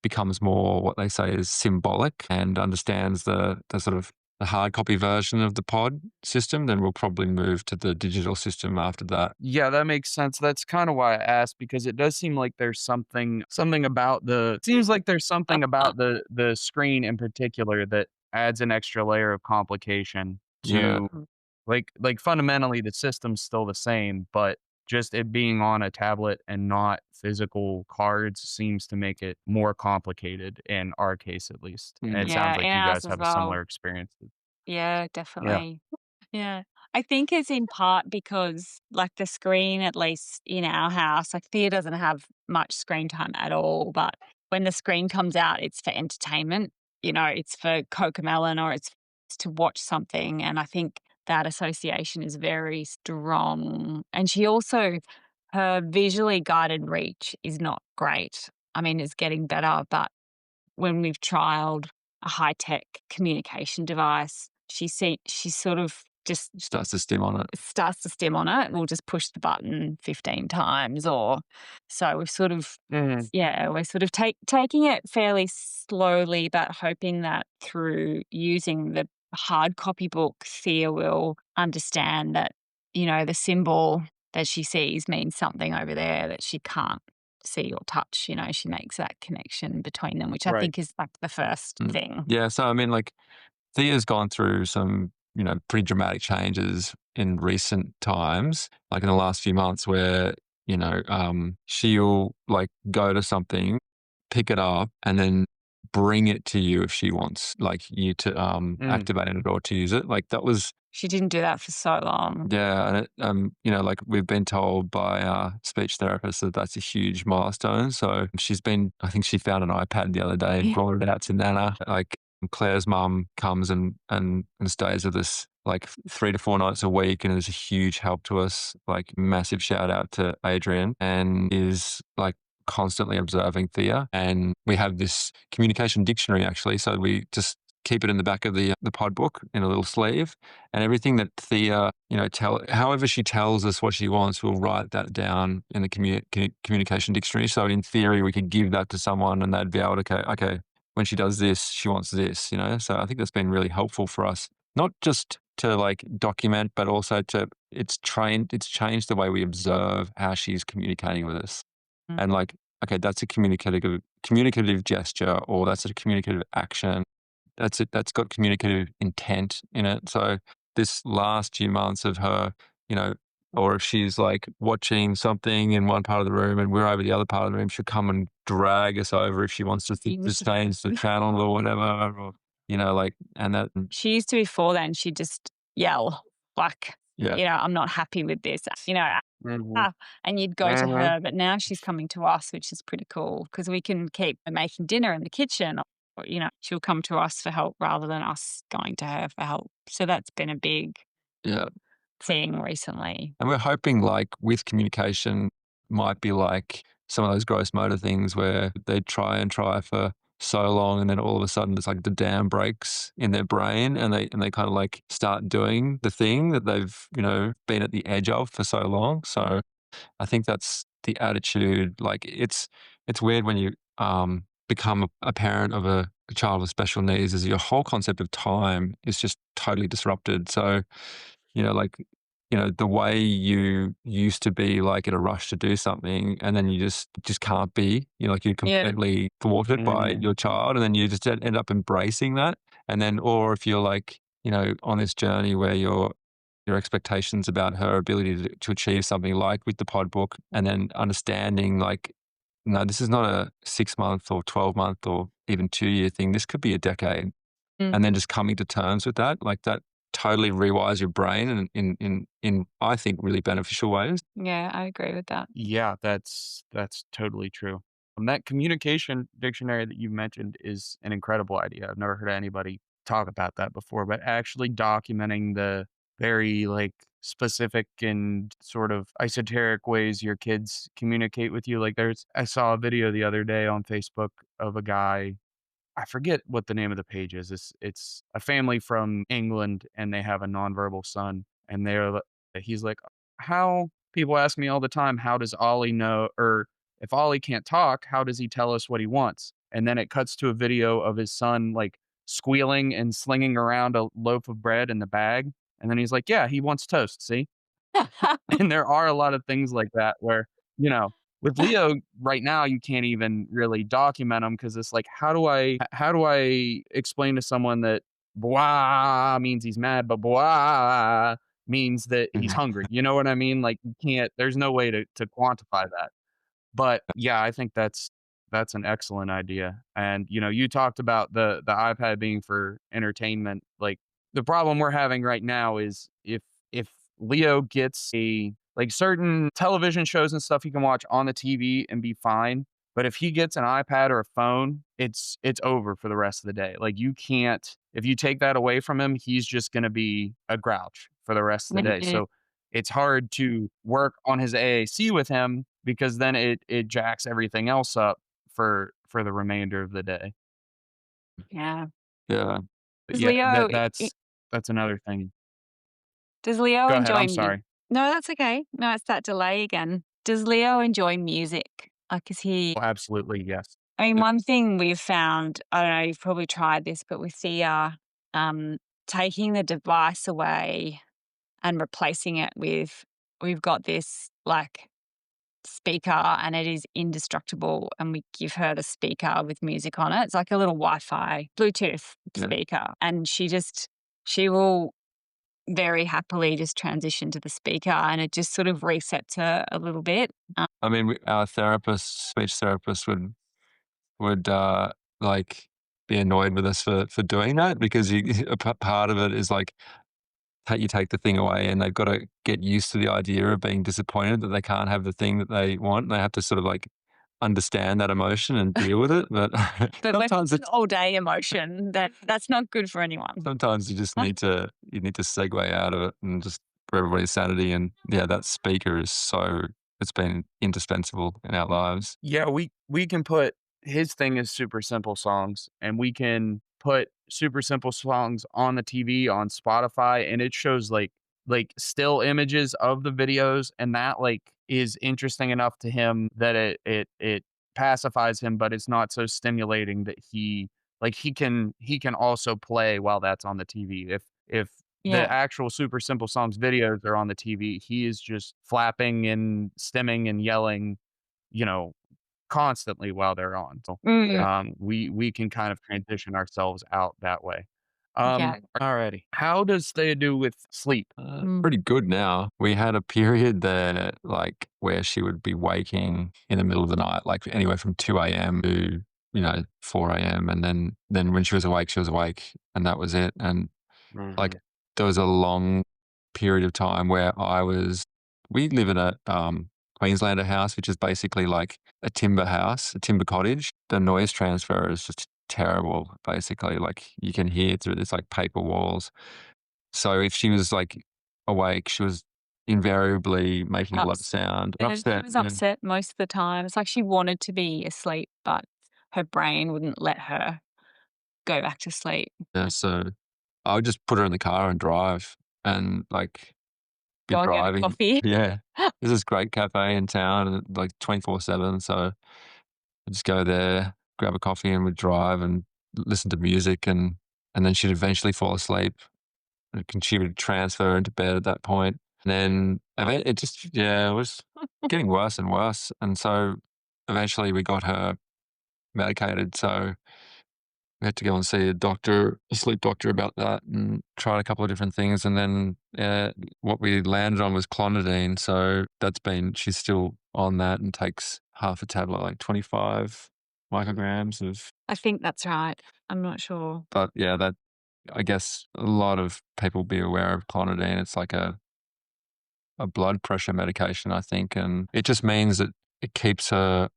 becomes more what they say is symbolic and understands the sort of the hard copy version of the pod system, then we'll probably move to the digital system after that. Yeah, that makes sense. That's kinda why I asked, because it does seem like there's something about the screen in particular that adds an extra layer of complication Yeah. to, like, fundamentally, the system's still the same, but just it being on a tablet and not physical cards seems to make it more complicated in our case, at least, and it Yeah, sounds in like you ours guys as have a well. similar experience. Yeah, Yeah. definitely. Yeah. I think it's in part because, like, the screen, at least in our house, like, Thea doesn't have much screen time at all. But when the screen comes out, it's for entertainment. It's for Cocomelon or it's to watch something. And I think that association is very strong. And she also, her visually guided reach is not great. I mean, it's getting better, but when we've trialed a high tech communication device, she sort of just Starts to stim on it. starts to stim on it. We'll just push the button 15 times, or so we've sort of, Mhm. yeah, we're sort of taking it fairly slowly, but hoping that through using the hard copy book, Thea will understand that, the symbol that she sees means something over there that she can't see or touch. She makes that connection between them, which I Right. think is like the first thing. Yeah. So I mean, like Thea's gone through some, pretty dramatic changes in recent times, like in the last few months where, she'll like go to something, pick it up, and then bring it to you if she wants like you to Mm. activate it or to use it. Like that was, She didn't do that for so long. yeah. And like we've been told by our speech therapist that that's a huge milestone. So I think she found an iPad the other day and brought it out to Nana. Like Claire's mum comes and stays with us like 3 to 4 nights a week and is a huge help to us. Like massive shout out to Adrian, and is like constantly observing Thea. And we have this communication dictionary actually. So we just keep it in the back of the pod book in a little sleeve, and everything that Thea, however she tells us what she wants, we'll write that down in the communication dictionary. So in theory, we could give that to someone and they'd be able to, okay, when she does this, she wants this, So I think that's been really helpful for us, not just to like document, but also it's changed the way we observe how she's communicating with us. Mm. And like, okay, that's a communicative gesture, or that's a communicative action. That's got communicative intent in it. So this last few months of her, or if she's like watching something in one part of the room and we're over the other part of the room, she'll come and drag us over if she wants to change the channel or whatever, or like, and that, She used to, before then, she'd just yell, like, yeah, I'm not happy with this, Mhm. and you'd go to Mhm. her. But now she's coming to us, which is pretty cool because we can keep making dinner in the kitchen, or, she'll come to us for help rather than us going to her for help. So that's been a big yeah. thing recently. And we're hoping like with communication might be like some of those gross motor things where they try and try for so long and then all of a sudden it's like the dam breaks in their brain and they kind of like start doing the thing that they've, been at the edge of for so long. So I think that's the attitude. Like it's weird when you become a parent of a child with special needs, is your whole concept of time is just totally disrupted. So, like the way you used to be like in a rush to do something, and then you just can't be, like you're Yeah. completely thwarted by Mhm. your child, and then you just end up embracing that. And then, or if you're like, on this journey where your expectations about her ability to achieve something like with the pod book, and then understanding like, no, this is not a 6 month or 12 month or even 2 year thing. This could be a decade. Mm. And then just coming to terms with that, like that totally rewires your brain and in I think really beneficial ways. Yeah, I agree with that. Yeah, that's totally true. And that communication dictionary that you mentioned is an incredible idea. I've never heard anybody talk about that before, but actually documenting the very like specific and sort of esoteric ways your kids communicate with you. Like I saw a video the other day on Facebook of a guy. I forget what the name of the page is. It's a family from England, and they have a nonverbal son, and he's like, "How people ask me all the time, how does Ollie know, or if Ollie can't talk, how does he tell us what he wants?" And then it cuts to a video of his son like squealing and slinging around a loaf of bread in the bag, and then he's like, "Yeah, he wants toast, see?" And there are a lot of things like that where, you know, with Leo right now, you can't even really document them because it's like, how do I explain to someone that "blah" means he's mad, but "blah" means that he's Mhm. hungry? You know what I mean? Like, you can't there's no way to quantify that. But, yeah, I think that's an excellent idea, and, you talked about the iPad being for entertainment. Like, the problem we're having right now is if Leo gets certain television shows and stuff he can watch on the TV and be fine, but if he gets an iPad or a phone, it's over for the rest of the day. Like, you can't if you take that away from him, he's just gonna be a grouch for the rest of the day. Mhm. So it's hard to work on his AAC with him because then it jacks everything else up for the remainder of the day. Yeah. Yeah. But Does yeah, Leo that's another thing. does Leo Go ahead, enjoy I'm mu sorry. No, that's okay. No, it's that delay again. Does Leo enjoy music? Like, is he Oh, absolutely, yes. I mean, one thing we've found, I don't know, you've probably tried this, but with Thea, um, taking the device away and replacing it with we've got this, like, speaker and it is indestructible, and we give her the speaker with music on it. It's like a little Wi-Fi Bluetooth Yeah. speaker, and she will very happily just transition to the speaker, and it just sort of resets her a little bit. I mean, our therapist, speech therapist would like be annoyed with us for doing that because a part of it is like you take the thing away and they've got to get used to the idea of being disappointed that they can't have the thing that they want. They have to sort of like understand that emotion and deal with it. But But when sometimes it's an it's all day emotion, that's not good for anyone. sometimes you just need to segue out of it and just for everybody's sanity. And yeah, that speaker is it's been indispensable in our lives. Yeah, we can put his thing is super simple songs, and we can put super simple songs on the TV on Spotify, and it shows like still images of the videos, and that like is interesting enough to him that it pacifies him, but it's not so stimulating that he can also play while that's on the TV. If the Yeah. actual super simple songs videos are on the TV, he is just flapping and stimming and yelling, you know, constantly while they're on. So, Mm. we can kind of transition ourselves out that way. Yeah. Alrighty. How does they do with sleep? Mm. Pretty good now. We had a period there, like where she would be waking in the middle of the night, like anywhere from 2 a.m. to 4 a.m. And then when she was awake, and that was it. And like Mhm. there was a long period of time where we live in a Queenslander house, which is basically like a timber house, a timber cottage. The noise transfer is just terrible, basically. Like you can hear through this like paper walls. So if she was like awake, she was invariably making a lot of Ups sound, Yeah, she upset. was Yeah. upset most of the time. It's like she wanted to be asleep, but her brain wouldn't let her go back to sleep. Yeah, so I would just put her in the car and drive and like be Go and get a driving. coffee. Yeah. There's this great cafe in town and like 24/7. So I'd just go there, grab a coffee and would drive and listen to music and then she'd eventually fall asleep and she would transfer into bed at that point. And then it just, yeah, it was getting worse and worse. And so eventually we got her medicated. So we had to go and see a doctor, a sleep doctor about that, and tried a couple of different things. And then what we landed on was clonidine. So she's still on that and takes half a tablet, like 25 micrograms of. I think that's right. I'm not sure. But yeah, I guess a lot of people be aware of clonidine. It's like a blood pressure medication, I think, and it just means that it keeps her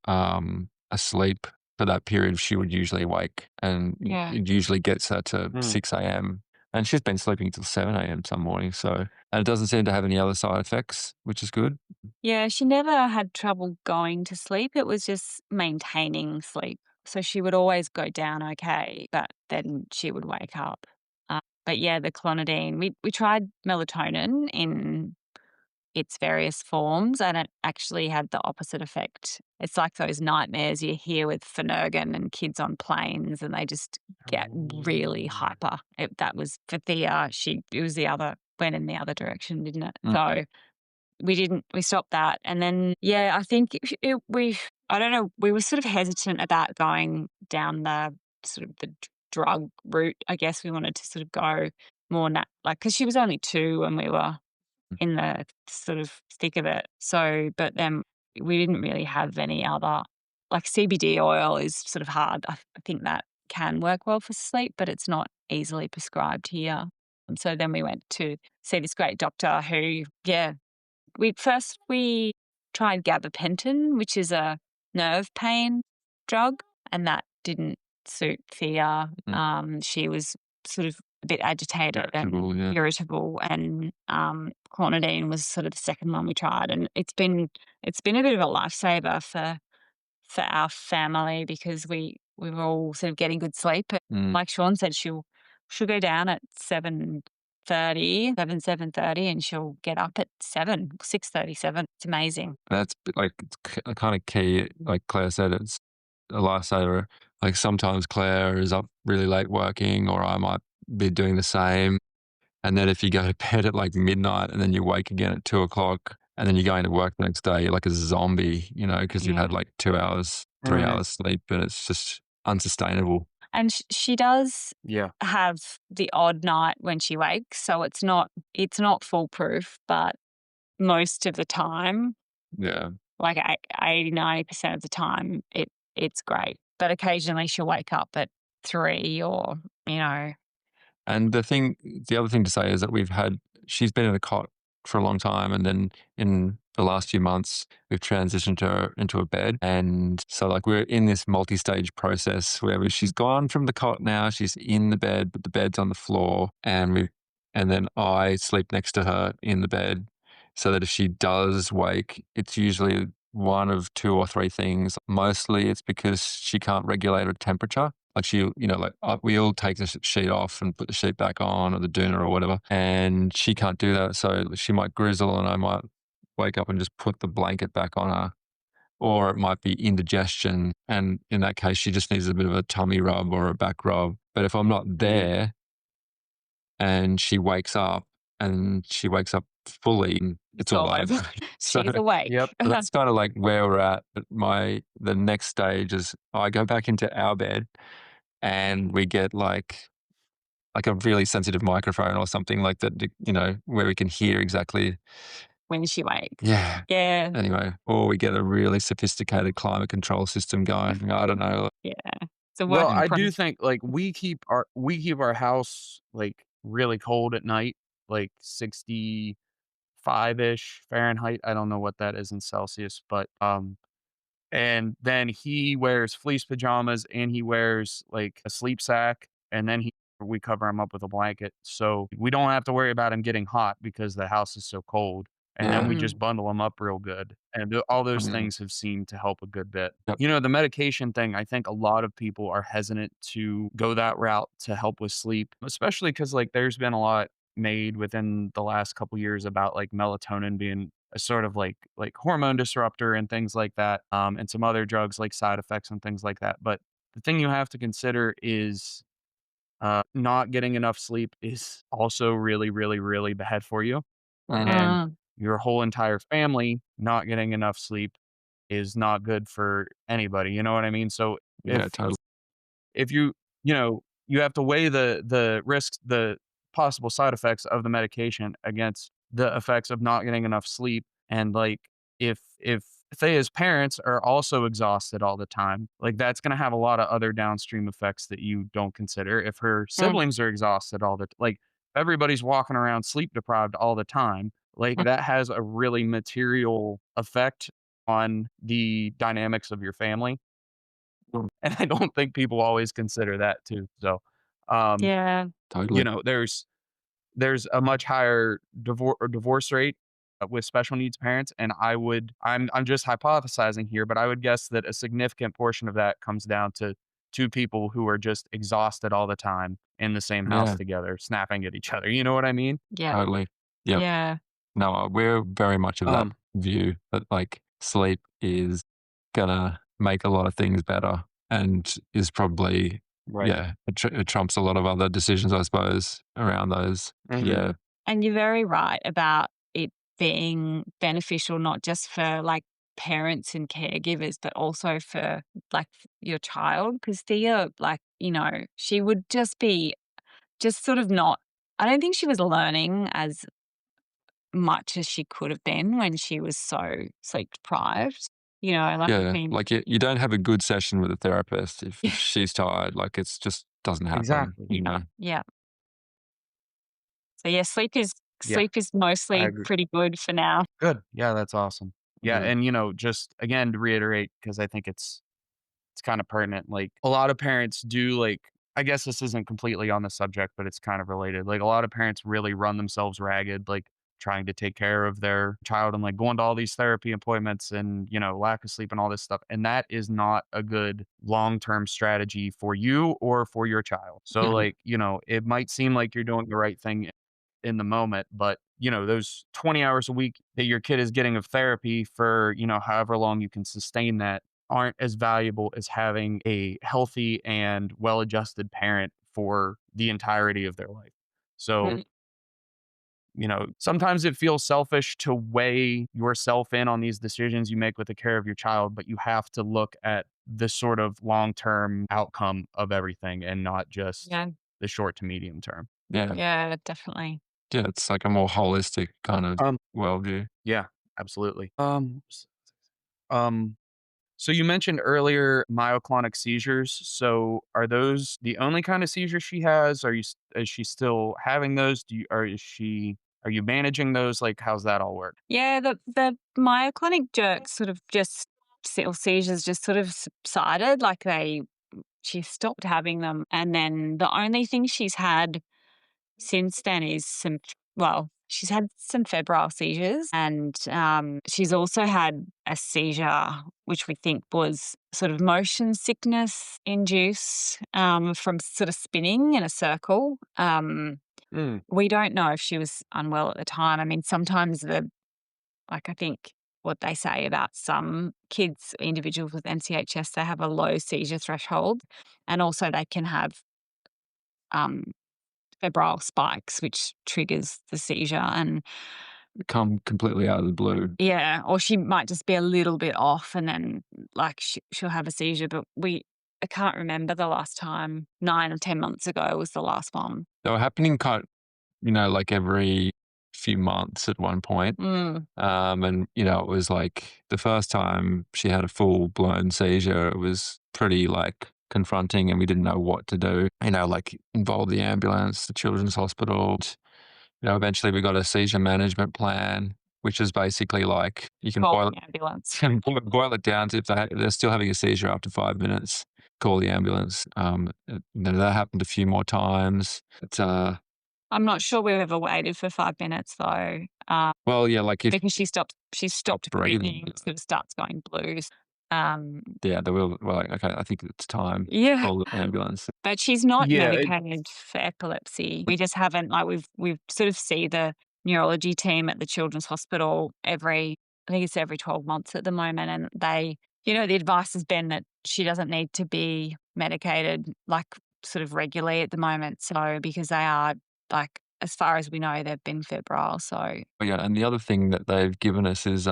asleep for that period she would usually wake, and Yeah. it usually gets her to 6 a.m. And she's been sleeping till 7 a.m. some morning, and it doesn't seem to have any other side effects, which is good. Yeah, she never had trouble going to sleep. It was just maintaining sleep. So she would always go down okay, but then she would wake up. But yeah, the clonidine, we tried melatonin in its various forms, and it actually had the opposite effect. It's like those nightmares you hear with Finnegan and kids on planes, and they just get really hyper. That was for Thea. It was went in the other direction, didn't it? So we stopped that. And then, yeah, I think I don't know, we were sort of hesitant about going down the sort of the drug route. I guess we wanted to sort of go more, because she was only 2 and we were in the sort of thick of it. So, but then we didn't really have any other, like CBD oil is sort of hard. I think that can work well for sleep, but it's not easily prescribed here. And so then we went to see this great doctor who, yeah, we tried gabapentin, which is a nerve pain drug, and that didn't suit Thea. She was sort of a bit agitated and irritable, and clonidine was sort of the second one we tried, and it's been a bit of a lifesaver for our family because we were all sort of getting good sleep. And like Sean said, she'll go down at 7:30, and she'll get up at 6:37. It's amazing. That's like kind of key. Like Claire said, it's a lifesaver. Like sometimes Claire is up really late working, or I might be doing the same. And then if you go to bed at like midnight and then you wake again at 2 o'clock and then you're going to work the next day, you're like a zombie, because you've had like 2 hours, 3 hours sleep, and it's just unsustainable. And she does Yeah. have the odd night when she wakes, so it's not foolproof, but most of the time, Yeah. like 80-90% of the time, it's great. But occasionally she'll wake up at 3 or, And the other thing to say is that she's been in a cot for a long time. And then in the last few months, we've transitioned her into a bed. And so like we're in this multi-stage process where she's gone from the cot now, she's in the bed, but the bed's on the floor. And then I sleep next to her in the bed so that if she does wake, it's usually one of 2 or 3 things. Mostly it's because she can't regulate her temperature. Like we all take the sheet off and put the sheet back on, or the doona or whatever, and she can't do that. So she might grizzle and I might wake up and just put the blanket back on her. Or it might be indigestion, and in that case, she just needs a bit of a tummy rub or a back rub. But if I'm not there and she wakes up fully, it's all over. So she's awake. Yep. that's kind of like where we're at. But the next stage is I go back into our bed and we get like a really sensitive microphone or something like that, where we can hear exactly when she wakes. Yeah. Yeah. Anyway, or we get a really sophisticated climate control system going. I don't know. Yeah. So Well, I do think like we keep our house like really cold at night, like 65-ish Fahrenheit. I don't know what that is in Celsius, but and then he wears fleece pajamas and he wears like a sleep sack, and then we cover him up with a blanket. So we don't have to worry about him getting hot because the house is so cold. And then we just bundle him up real good. And all those things have seemed to help a good bit. Yep. The medication thing, I think a lot of people are hesitant to go that route to help with sleep, especially because like there's been a lot made within the last couple years about like melatonin being a sort of like hormone disruptor and things like that, and some other drugs like side effects and things like that. But the thing you have to consider is not getting enough sleep is also really, really, really bad for you. Uh, And Uh, your whole entire family not getting enough sleep is not good for anybody. You know what I mean? So yeah, if totally. if you have to weigh the risks, the possible side effects of the medication against the effects of not getting enough sleep. And like if Thea's parents are also exhausted all the time, like that's going to have a lot of other downstream effects that you don't consider. If her mm, siblings are exhausted all the like everybody's walking around sleep deprived all the time, like mm, that has a really material effect on the dynamics of your family. And I don't think people always consider that too. So, um, yeah. Totally. there's a much higher divorce rate with special needs parents, and I'm just hypothesizing here, but I would guess that a significant portion of that comes down to two people who are just exhausted all the time in the same house Yeah, together, snapping at each other. You know what I mean? Yeah. totally. Yep. Yeah. No, we're very much of that Um, view that like sleep is gonna make a lot of things better and is probably, right. yeah, it trumps a lot of other decisions, I suppose, around those. Hmm. Yeah, And you're very right about it being beneficial, not just for like parents and caregivers, but also for like your child. Because Thea, like, she would just be just sort of not, I don't think she was learning as much as she could have been when she was so sleep deprived. Like, I yeah. mean, Like you don't have a good session with a therapist if she's tired. Like it's just doesn't happen. Exactly. You know. yeah. So yeah, Yeah, sleep is I mostly agree. pretty good for now. Good. Yeah, that's awesome. Yeah, Yeah. and just again to reiterate, because I think it's kind of pertinent. Like a lot of parents do like I guess this isn't completely on the subject, but it's kind of related. Like a lot of parents really run themselves ragged, like trying to take care of their child and like going to all these therapy appointments and, lack of sleep and all this stuff. And that is not a good long-term strategy for you or for your child. So Mhm. like, it might seem like you're doing the right thing in the moment, but those 20 hours a week that your kid is getting of therapy for, however long you can sustain that aren't as valuable as having a healthy and well-adjusted parent for the entirety of their life. So, Mm, sometimes it feels selfish to weigh yourself in on these decisions you make with the care of your child, but you have to look at the sort of long-term outcome of everything and not just yeah, the short to medium term. Yeah. yeah, definitely. Yeah. It's like a more holistic kind of Um, worldview. yeah, absolutely. Um, so you mentioned earlier myoclonic seizures. So are those the only kind of seizure she has? Is she still having those? Are you managing those? Like, how's that all work? Yeah, the myoclonic jerks sort of just or seizures just sort of subsided, like she stopped having them, and then the only thing she's had since then is she's had some febrile seizures, and she's also had a seizure, which we think was sort of motion sickness induced from sort of spinning in a circle. Mm, We don't know if she was unwell at the time. I mean, sometimes I think what they say about some kids, individuals with MCHS, they have a low seizure threshold, and also they can have um, febrile spikes, which triggers the seizure. And Come completely out of the blue. yeah, or she might just be a little bit off, and then like she'll have a seizure. But I can't remember the last time. 9 or 10 months ago was the last one. They were happening like every few months at one point. Mm. And, it was like the first time she had a full blown seizure, it was pretty like confronting and we didn't know what to do, like involve the ambulance, the children's hospital. Eventually we got a seizure management plan, which is basically like you can Call boil, the ambulance. boil it down to if they're still having a seizure after 5 minutes, call the ambulance. That happened a few more times. I'm not sure we've ever waited for 5 minutes though, Well, yeah, like if because she stopped breathing, breathing, sort of starts going blues. Um, yeah, they will. Well, like, okay, I think it's time. yeah, Call the ambulance. but she's not yeah, medicated for epilepsy. We just haven't we've sort of see the neurology team at the Children's Hospital I think it's every 12 months at the moment, and the advice has been that she doesn't need to be medicated like sort of regularly at the moment. So because they are like as far as we know, they've been febrile. So Yeah, and the other thing that they've given us is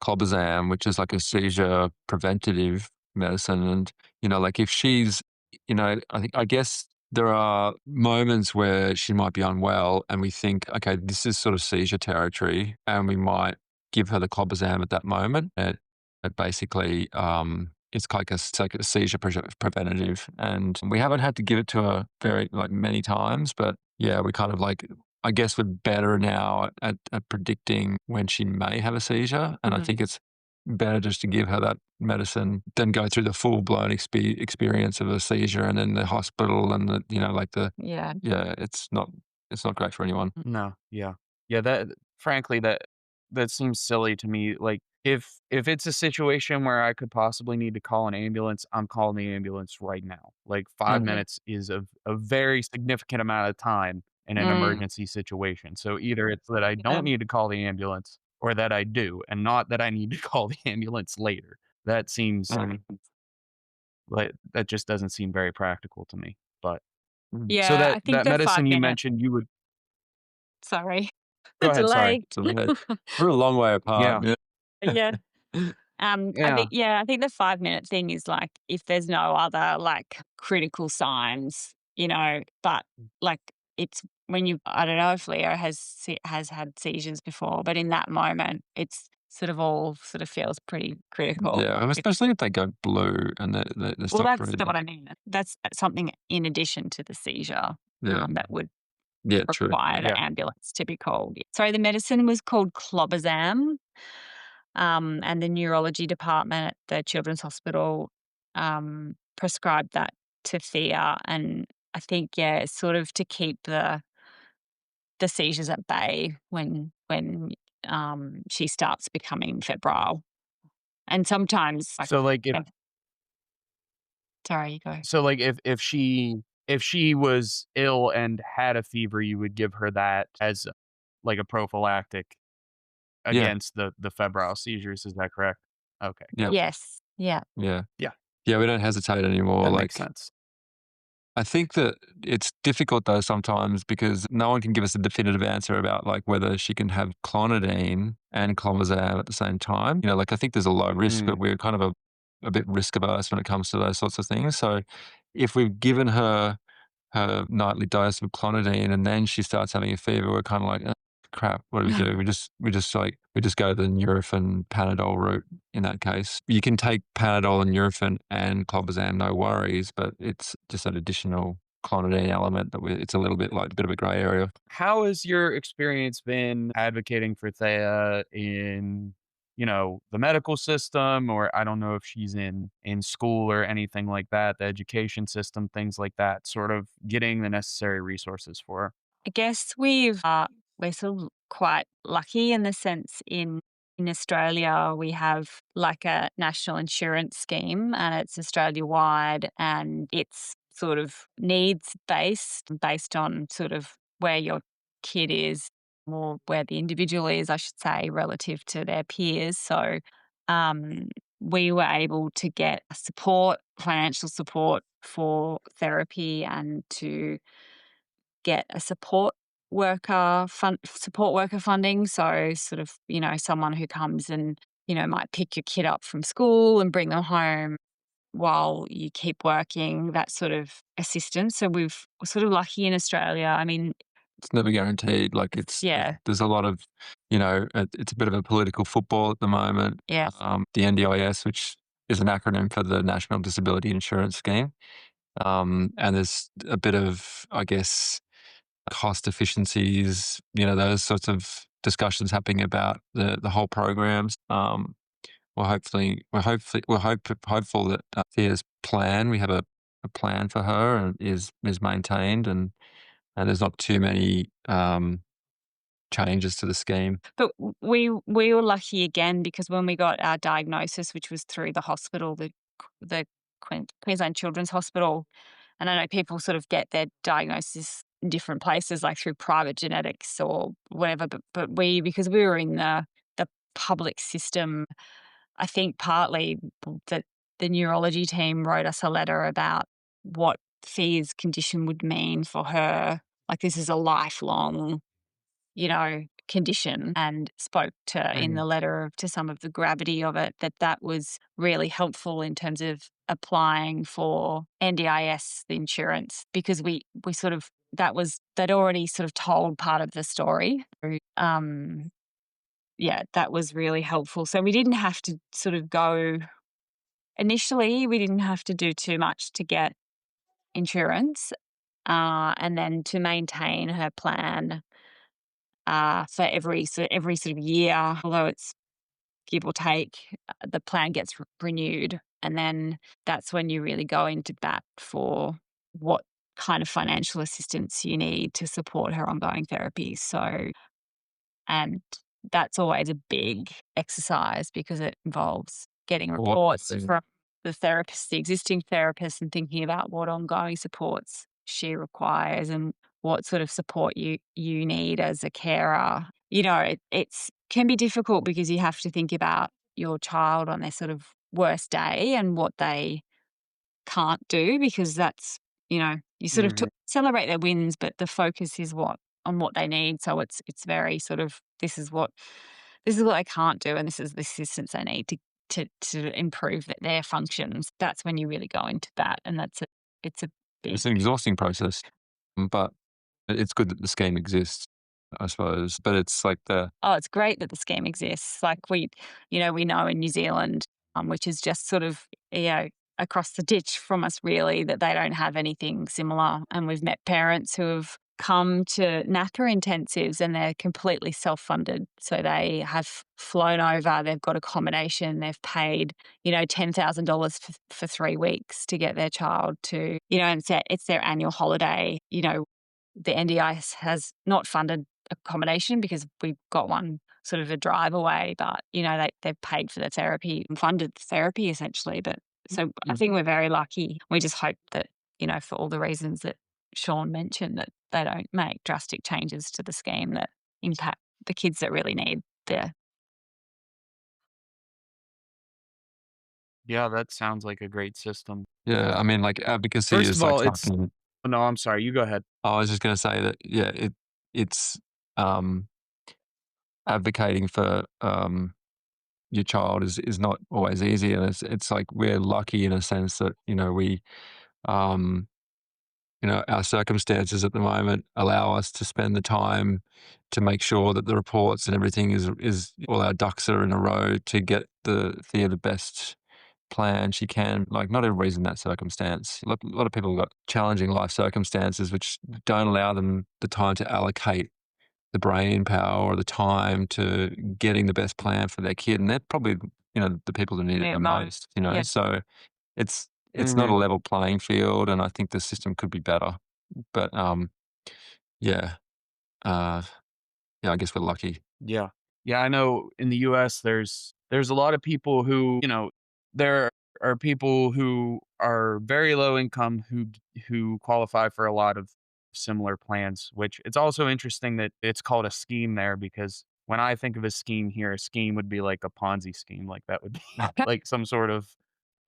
clobazam, which is like a seizure preventative medicine. And like if she's, I guess there are moments where she might be unwell, and we think, okay, this is sort of seizure territory, and we might give her the clobazam at that moment. It basically, it's like a seizure preventative, and we haven't had to give it to her very like many times, but yeah, we kind of like, I guess we're better now at predicting when she may have a seizure. And I think it's better just to give her that medicine than go through the full blown experience of a seizure and then the hospital and yeah. yeah, it's not great for anyone. No, yeah. Yeah, that frankly, that seems silly to me, like, if it's a situation where I could possibly need to call an ambulance, I'm calling the ambulance right now. Like, 5 Mm. minutes is a very significant amount of time in an Mm, emergency situation, so either it's that I yeah. don't need to call the ambulance or that I do, and not that I need to call the ambulance later. That seems Mm. like that just doesn't seem very practical to me, but Mm. so Yeah, that I think that the medicine you 5-minute, mentioned, you would sorry, the go ahead, sorry. delay. So we're a long way apart. Yeah. Yeah. Yeah. Yeah. I think the 5-minute thing is like if there's no other like critical signs, but like it's when I don't know if Leo has had seizures before, but in that moment, it's sort of all sort of feels pretty critical. Yeah, and especially if they go blue and they Well, stop that's not breathing. what I mean. That's something in addition to the seizure, Yeah. that would Yeah, true. require the Yeah. ambulance to be called. Sorry, the medicine was called clobazam, and the neurology department at the Children's Hospital prescribed that to Thea, and I think it's sort of to keep the seizures at bay when she starts becoming febrile, and sometimes like, So, like, if yeah, sorry, you go. so, like, if she was ill and had a fever, you would give her that as, like, a prophylactic Yeah, against the febrile seizures, is that correct? Okay, yeah, cool. Yes, yeah. yeah. Yeah, Yeah, we don't hesitate anymore. that makes Like, sense. I think that it's difficult though sometimes because no one can give us a definitive answer about like whether she can have clonidine and clomazam at the same time. Like I think there's a low risk, but Mm. we're kind of a bit risk averse when it comes to those sorts of things. So if we've given her nightly dose of clonidine and then she starts having a fever, we're kind of like, crap, what do we do? We just go the Nurofen Panadol route in that case. You can take Panadol and Nurofen and clobazam, no worries, but it's just an additional clonidine element that it's a little bit like a bit of a gray area. How has your experience been advocating for Thea in, the medical system, or I don't know if she's in school or anything like that, the education system, things like that, sort of getting the necessary resources for her? I guess we're sort of quite lucky in the sense in Australia we have like a national insurance scheme and it's Australia wide and it's sort of needs based on sort of where your kid is or where the individual is, I should say, relative to their peers. So um, we were able to get financial support for therapy and to get a support worker funding. So sort of, someone who comes and, might pick your kid up from school and bring them home while you keep working, that sort of assistance. So we're sort of lucky in Australia. I mean, It's never guaranteed. Like yeah, there's a lot of, it's a bit of a political football at the moment. yeah. The NDIS, which is an acronym for the National Disability Insurance Scheme. And there's a bit of, I guess, cost efficiencies, those sorts of discussions happening about the whole programs. Hopeful that Thea's plan, we have a plan for her and is maintained and there's not too many changes to the scheme. But we were lucky again because when we got our diagnosis, which was through the hospital, the Queensland Children's Hospital, and I know people sort of get their diagnosis in different places, like through private genetics or whatever. But because we were in the public system, I think partly that the neurology team wrote us a letter about what Thea's condition would mean for her like this is a lifelong, condition, and spoke to in the letter to some of the gravity of it, that was really helpful in terms of applying for NDIS, the insurance, because we sort of, they'd already sort of told part of the story. Yeah, that was really helpful. So we didn't have to sort of go initially, we didn't have to do too much to get insurance, and then to maintain her plan for every sort of year, although it's give or take, the plan gets renewed, and then that's when you really go into bat for what kind of financial assistance you need to support her ongoing therapy. So, and that's always a big exercise because it involves getting reports from the therapist, the existing therapist, and thinking about what ongoing supports she requires and what sort of support you need as a carer. It's can be difficult because you have to think about your child on their sort of worst day and what they can't do, because that's, you sort of celebrate their wins, but the focus is on what they need. So it's very sort of, this is what I can't do, and this is the assistance I need to improve their functions. That's when you really go into that, and it's a big. It's an exhausting process, but it's good that the scheme exists, I suppose. But it's like Oh, it's great that the scheme exists. Like we know in New Zealand, which is just sort of, across the ditch from us really, that they don't have anything similar. And we've met parents who have come to NAPA intensives and they're completely self-funded. So they have flown over, they've got accommodation, they've paid, $10,000 for 3 weeks to get their child to, and it's their annual holiday. The NDIS has not funded accommodation because we've got one sort of a drive away, but, they've paid for the therapy and funded therapy essentially. But so I think we're very lucky. We just hope that, for all the reasons that Sean mentioned, that they don't make drastic changes to the scheme that impact the kids that really need the. Yeah, that sounds like a great system. yeah. I mean, like advocacy First is of like all, it's something. no, I'm sorry. You go ahead. I was just going to say that it's um, advocating for your child is not always easy, and it's like we're lucky in a sense that we um, our circumstances at the moment allow us to spend the time to make sure that the reports and everything is all our ducks are in a row to get Thea the best plan she can. Like, not everybody's in that circumstance. A lot of people have got challenging life circumstances which don't allow them the time to allocate the brain power or the time to getting the best plan for their kid. And they're probably, the people who need it Yeah, the most, yeah. So it's not a level playing field, and I think the system could be better. But yeah. Uh yeah, I guess we're lucky. Yeah. Yeah, I know in the US there's a lot of people who, there are people who are very low income who qualify for a lot of similar plans, which it's also interesting that it's called a scheme there, because when I think of a scheme here, a scheme would be like a Ponzi scheme, like that would be like some sort of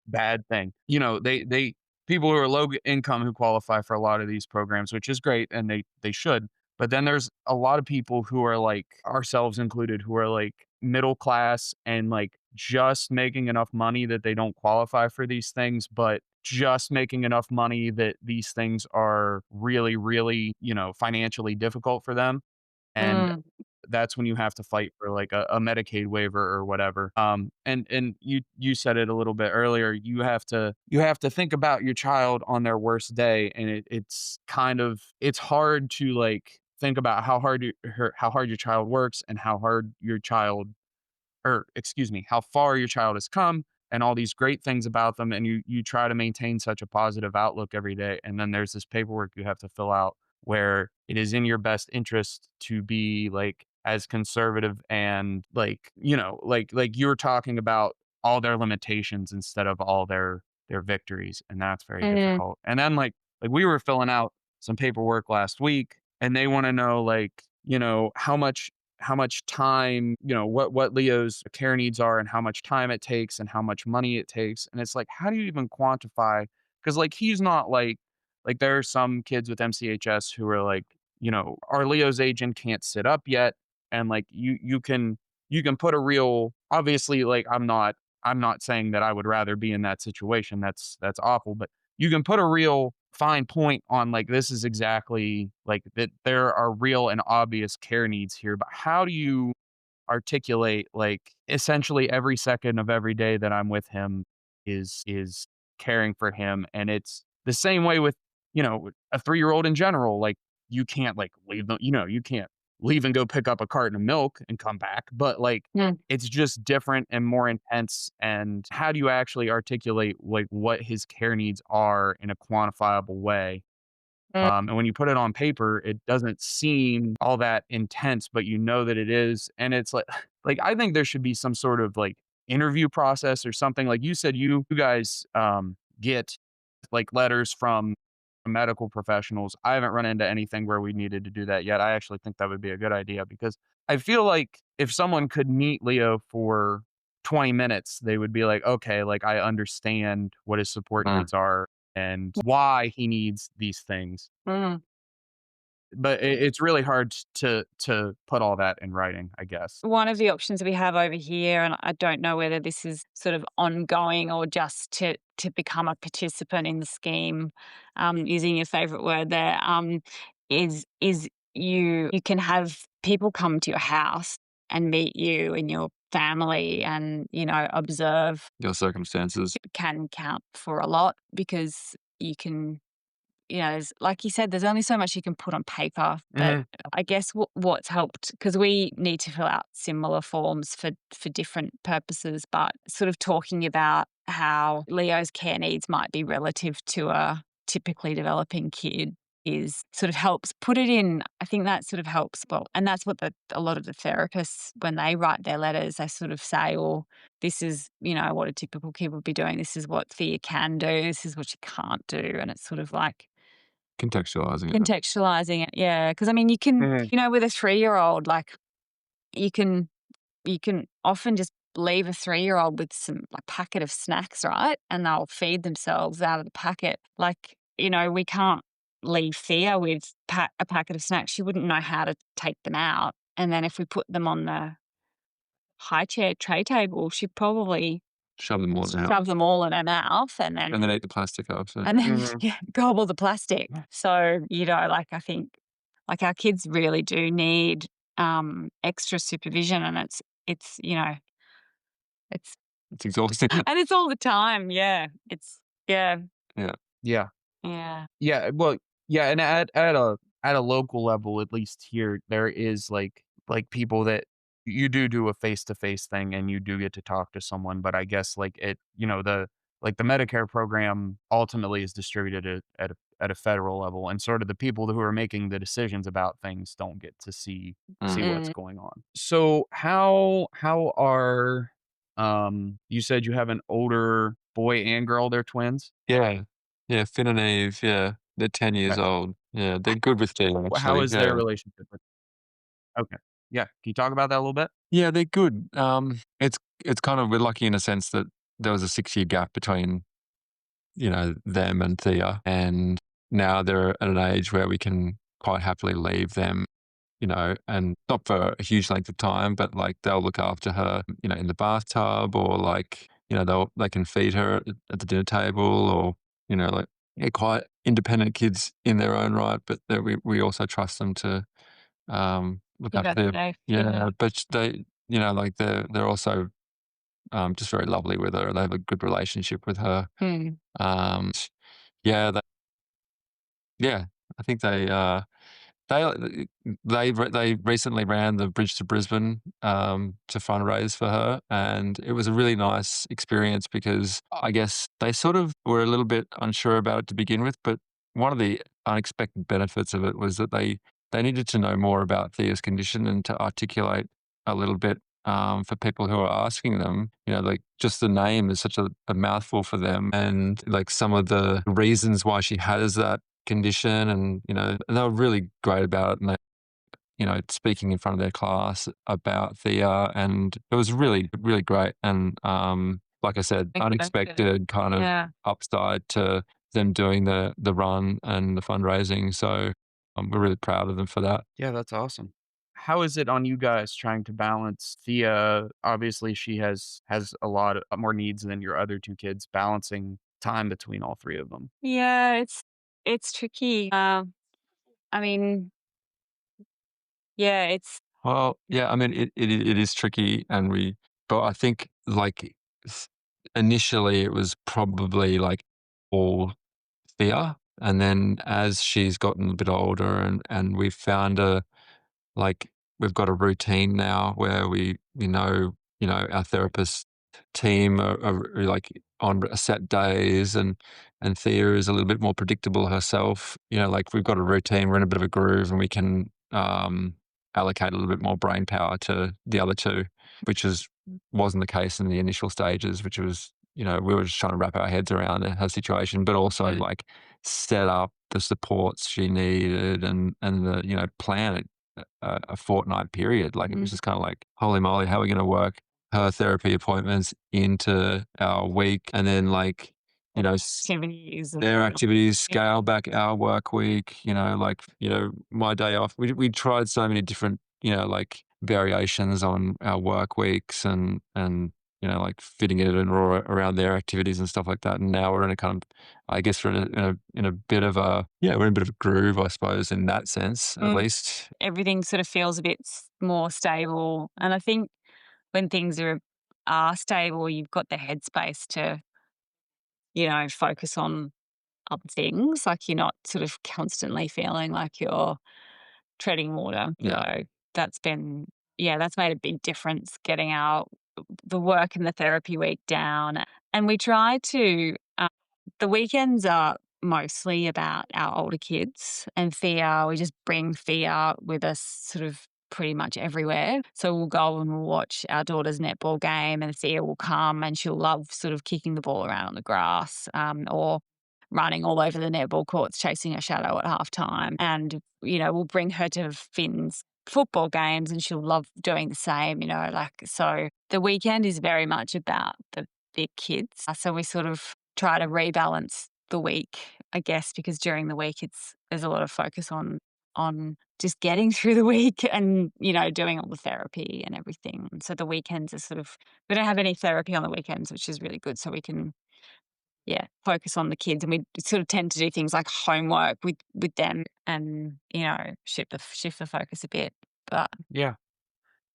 bad thing. They people who are low income who qualify for a lot of these programs, which is great, and they should. But then there's a lot of people who are like ourselves included, who are like middle class and like just making enough money that they don't qualify for these things, but just making enough money that these things are really, really, financially difficult for them. And Mm. that's when you have to fight for like a Medicaid waiver or whatever. And you said it a little bit earlier. You have to think about your child on their worst day, and it's hard to like think about how hard your child works and how hard your child, or excuse me, how far your child has come and all these great things about them. And you try to maintain such a positive outlook every day. And then there's this paperwork you have to fill out where it is in your best interest to be like as conservative and like you're talking about all their limitations instead of all their victories. And that's very difficult. And then like we were filling out some paperwork last week, and they want to know like, how much time, what Leo's care needs are and how much time it takes and how much money it takes. And it's like, how do you even quantify? Because like he's not like there are some kids with MCHS who are like, our Leo's agent can't sit up yet. And like you can put a real, obviously, like I'm not saying that I would rather be in that situation. That's awful, but you can put a real fine point on like this is exactly like that there are real and obvious care needs here. But how do you articulate like essentially every second of every day that I'm with him is caring for him? And it's the same way with, a 3-year-old in general. Like you can't like leave them, you can't leave and go pick up a carton of milk and come back. But like it's just different and more intense. And how do you actually articulate like what his care needs are in a quantifiable way? And when you put it on paper, it doesn't seem all that intense, but you know that it is. And it's like, like I think there should be some sort of like interview process or something. Like you said, you guys get like letters from medical professionals. I haven't run into anything where we needed to do that yet. I actually think that would be a good idea because I feel like if someone could meet Leo for 20 minutes, they would be like, okay, like I understand what his support needs are and why he needs these things. But it's really hard to put all that in writing, I guess. One of the options we have over here, and I don't know whether this is sort of ongoing or just to become a participant in the scheme, using your favourite word there, is you can have people come to your house and meet you and your family and, observe. Your circumstances. It can count for a lot because you can, like you said, there's only so much you can put on paper. But I guess what's helped, because we need to fill out similar forms for different purposes, but sort of talking about how Leo's care needs might be relative to a typically developing kid is sort of helps put it in. I think that sort of helps. Well, and that's what a lot of the therapists, when they write their letters, they sort of say, well, this is, what a typical kid would be doing. This is what Thea can do. This is what she can't do. And it's sort of like contextualizing it. Yeah. Because I mean, you can, with a 3-year-old, like you can often just leave a 3-year-old with some like packet of snacks, right? And they'll feed themselves out of the packet. Like, we can't leave Thea with a packet of snacks. She wouldn't know how to take them out. And then if we put them on the high chair tray table, she'd probably shove them all in her mouth and then eat the plastic up. So. And then gobble the plastic. So, like I think like our kids really do need extra supervision, and it's it's exhausting. And it's all the time. Yeah. Yeah. Well, yeah. And at a local level, at least here, there is like people that you do a face-to-face thing and you do get to talk to someone. But I guess like the Medicare program ultimately is distributed at a federal level, and sort of the people who are making the decisions about things don't get to see what's going on. So how are you said you have an older boy and girl, they're twins? Yeah, Finn and Eve. Yeah, they're 10 years old. Yeah, they're good with Thea. How is their relationship with? Okay, yeah. Can you talk about that a little bit? Yeah, they're good. It's kind of, we're lucky in a sense that there was a 6-year gap between, them and Thea, and now they're at an age where we can quite happily leave them, and not for a huge length of time, but like they'll look after her, in the bathtub, or like, they can feed her at the dinner table, or, like they're quite independent kids in their own right, but we also trust them to look after them. Yeah, but they, like they're also just very lovely with her. They have a good relationship with her. Yeah, I think they recently ran the Bridge to Brisbane to fundraise for her, and it was a really nice experience because I guess they sort of were a little bit unsure about it to begin with, but one of the unexpected benefits of it was that they needed to know more about Thea's condition and to articulate a little bit for people who are asking them, like just the name is such a mouthful for them, and like some of the reasons why she has that condition, and and they were really great about it, and they, speaking in front of their class about Thea, and it was really, really great. And like I said, unexpected kind of upside to them doing the run and the fundraising. So We're really proud of them for that. Yeah, that's awesome. How is it on you guys trying to balance Thea? Obviously, she has a lot more needs than your other two kids, balancing time between all three of them. Yeah, it's tricky. I mean, yeah, it's Well, yeah, I mean, it is tricky, but I think like s- initially it was probably like all Thea, and then as she's gotten a bit older, and we've found like we've got a routine now where we know, our therapist team are like on set days, and Thea is a little bit more predictable herself. Like we've got a routine, we're in a bit of a groove, and we can allocate a little bit more brain power to the other two, which wasn't the case in the initial stages, which was, we were just trying to wrap our heads around her situation, but also Mm. like set up the supports she needed, and the, plan it a fortnight period. Like it was just kind of like, holy moly, how are we going to work her therapy appointments into our week? And then like, activities and their activities, yeah. scale back our work week, like, my day off. We tried so many different, like variations on our work weeks, and, like fitting it in around their activities and stuff like that. And now we're in a kind of, I guess we're in a bit of a, yeah, we're in a bit of a groove, I suppose, in that sense, at Mm, least. everything sort of feels a bit more stable. And I think when things are stable, you've got the headspace to, focus on other things. Like you're not sort of constantly feeling like you're treading water. Yeah. So that's been, yeah, that's made a big difference getting the work and the therapy week down. And we try to, the weekends are mostly about our older kids and Thea. We just bring Thea with us sort of pretty much everywhere. So we'll go and we'll watch our daughter's netball game, and Thea will come and she'll love sort of kicking the ball around on the grass, or running all over the netball courts, chasing a shadow at halftime. And, we'll bring her to Finn's football games and she'll love doing the same, like, so the weekend is very much about the big kids. So we sort of try to rebalance the week, I guess, because during the week there's a lot of focus on just getting through the week and, doing all the therapy and everything. So the weekends are sort of, we don't have any therapy on the weekends, which is really good. So we can, yeah, focus on the kids, and we sort of tend to do things like homework with them and, shift the focus a bit. But Yeah.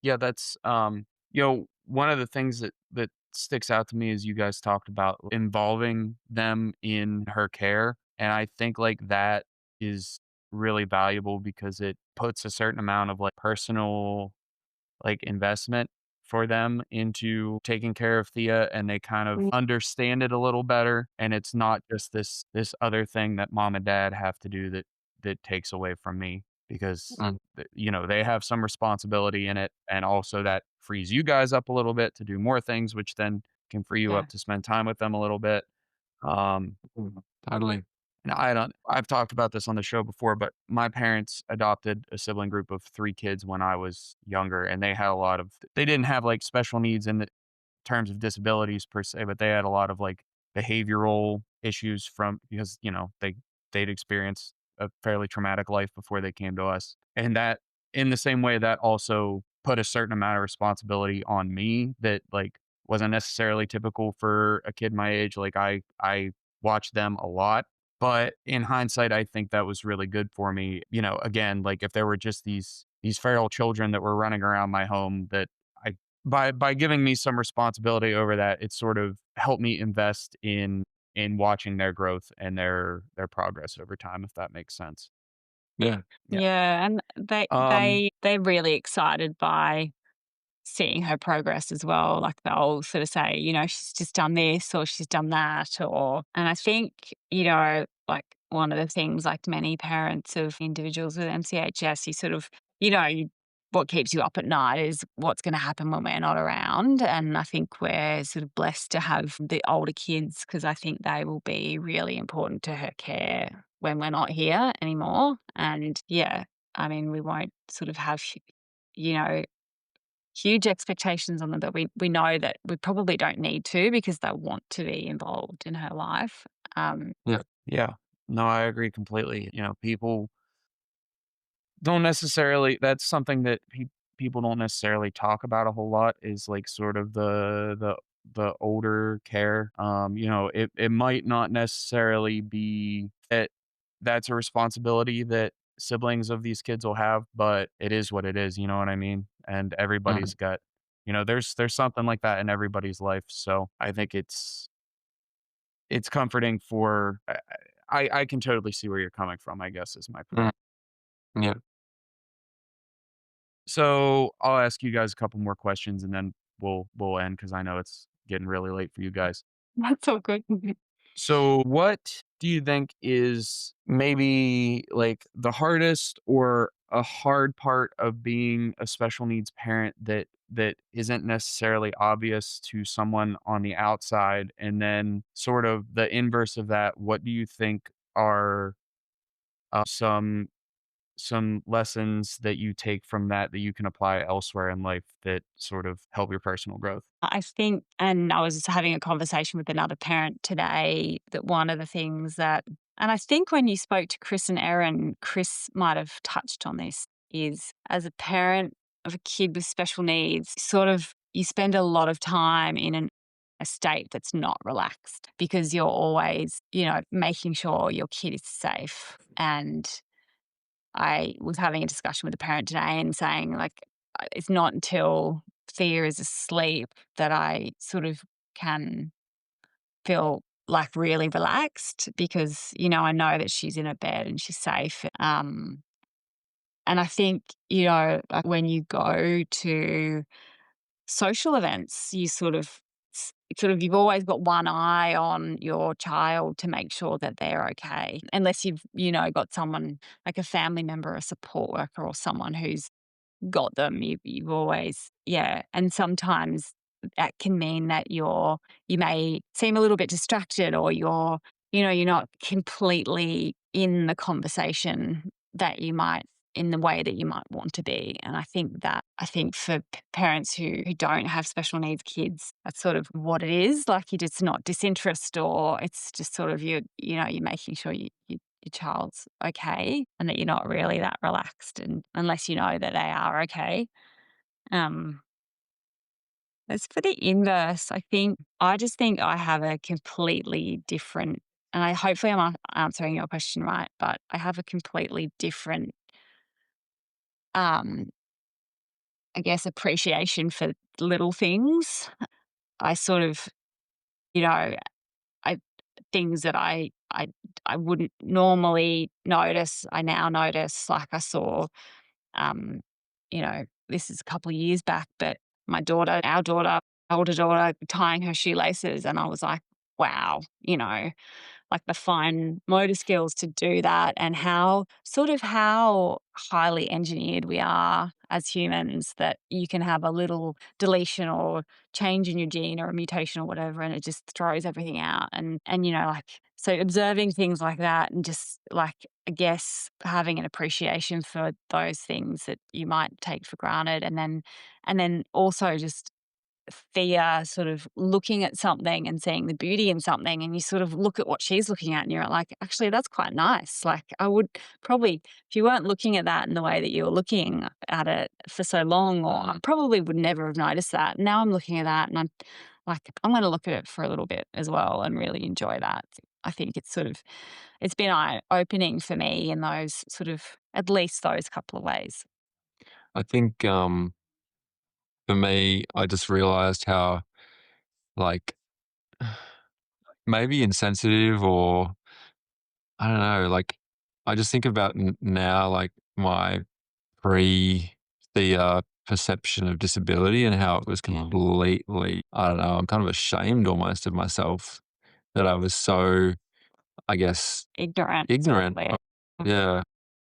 Yeah, that's one of the things that sticks out to me is you guys talked about involving them in her care, and I think like that is really valuable because it puts a certain amount of like personal like investment for them into taking care of Thea, and they kind of understand it a little better, and it's not just this other thing that mom and dad have to do that takes away from me because Mm, they have some responsibility in it, and also that frees you guys up a little bit to do more things, which then can free you yeah, up to spend time with them a little bit. um totally. and I've talked about this on the show before, but my parents adopted a sibling group of 3 kids when I was younger, and they didn't have, like, special needs in the terms of disabilities per se, but they had a lot of, like, behavioral issues from because, they'd experienced a fairly traumatic life before they came to us, and that in the same way, that also put a certain amount of responsibility on me that, like, wasn't necessarily typical for a kid my age. Like, I watched them a lot, but in hindsight, I think that was really good for me. Again, like if there were just these feral children that were running around my home that I by giving me some responsibility over that, it sort of helped me invest in watching their growth and their progress over time, if that makes sense. Yeah. Yeah. yeah, and Um, they're really excited by seeing her progress as well. Like they'll sort of say, she's just done this or she's done that. And I think, like one of the things, like many parents of individuals with MCHS, you sort of, what keeps you up at night is what's going to happen when we're not around. And I think we're sort of blessed to have the older kids because I think they will be really important to her care when we're not here anymore. And yeah, I mean, we won't sort of have, you know, huge expectations on them, but we know that we probably don't need to because they want to be involved in her life. Um, Yeah. yeah. No, I agree completely. People don't necessarily, that's something that people don't necessarily talk about a whole lot, is like sort of the older care. It might not necessarily be that that's a responsibility that siblings of these kids will have, but it is what it is, you know what I mean? And Mm, everybody's got, there's something like that in everybody's life. So I think it's comforting for I can totally see where you're coming from, I guess is my mm, point. yeah. So I'll ask you guys a couple more questions and then we'll end because I know it's getting really late for you guys. That's all good. So what do you think is maybe like the hardest or a hard part of being a special needs parent that isn't necessarily obvious to someone on the outside? And then sort of the inverse of that, what do you think are some lessons that you take from that that you can apply elsewhere in life that sort of help your personal growth? I think, and I was having a conversation with another parent today, that one of the things that, and I think when you spoke to Chris and Erin, Chris might have touched on this, is as a parent of a kid with special needs, sort of you spend a lot of time in a state that's not relaxed because you're always, making sure your kid is safe. And I was having a discussion with a parent today and saying, like, it's not until Thea is asleep that I sort of can feel like really relaxed because, I know that she's in her bed and she's safe. And I think, like when you go to social events, you you've always got one eye on your child to make sure that they're okay. Unless you've, got someone like a family member, a support worker, or someone who's got them. You've always, yeah. And sometimes that can mean that you may seem a little bit distracted, or you're not completely in the conversation that you might, in the way that you might want to be. And I think for parents who don't have special needs kids, that's sort of what it is. Like, you're just not disinterest, or it's just sort of you're making sure your child's okay and that you're not really that relaxed, and unless you know that they are okay. Um, as for the inverse, I just think I have a completely different, and I hopefully I'm answering your question right, but I have a completely different, um, I guess, appreciation for little things. I sort of, you know, I things that I wouldn't normally notice, I now notice. Like, I saw, Um, this is a couple of years back, but our daughter, older daughter, tying her shoelaces, and I was like, wow, like the fine motor skills to do that, and how highly engineered we are as humans, that you can have a little deletion or change in your gene or a mutation or whatever, and it just throws everything out. And like, so observing things like that, and just like, I guess, having an appreciation for those things that you might take for granted, and then also just Thea sort of looking at something and seeing the beauty in something, and you sort of look at what she's looking at and you're like, actually, that's quite nice. Like, I would probably, if you weren't looking at that in the way that you were looking at it for so long, or I probably would never have noticed that. Now I'm looking at that and I'm like, I'm going to look at it for a little bit as well and really enjoy that. I think it's been eye opening for me in those sort of, at least those couple of ways. I think, for me, I just realized how, like, maybe insensitive, or I don't know, like, I just think about now, like, my pre the, perception of disability, and how it was completely, I don't know, I'm kind of ashamed almost of myself that I was so, I guess, Ignorant, ignorant. probably. Yeah.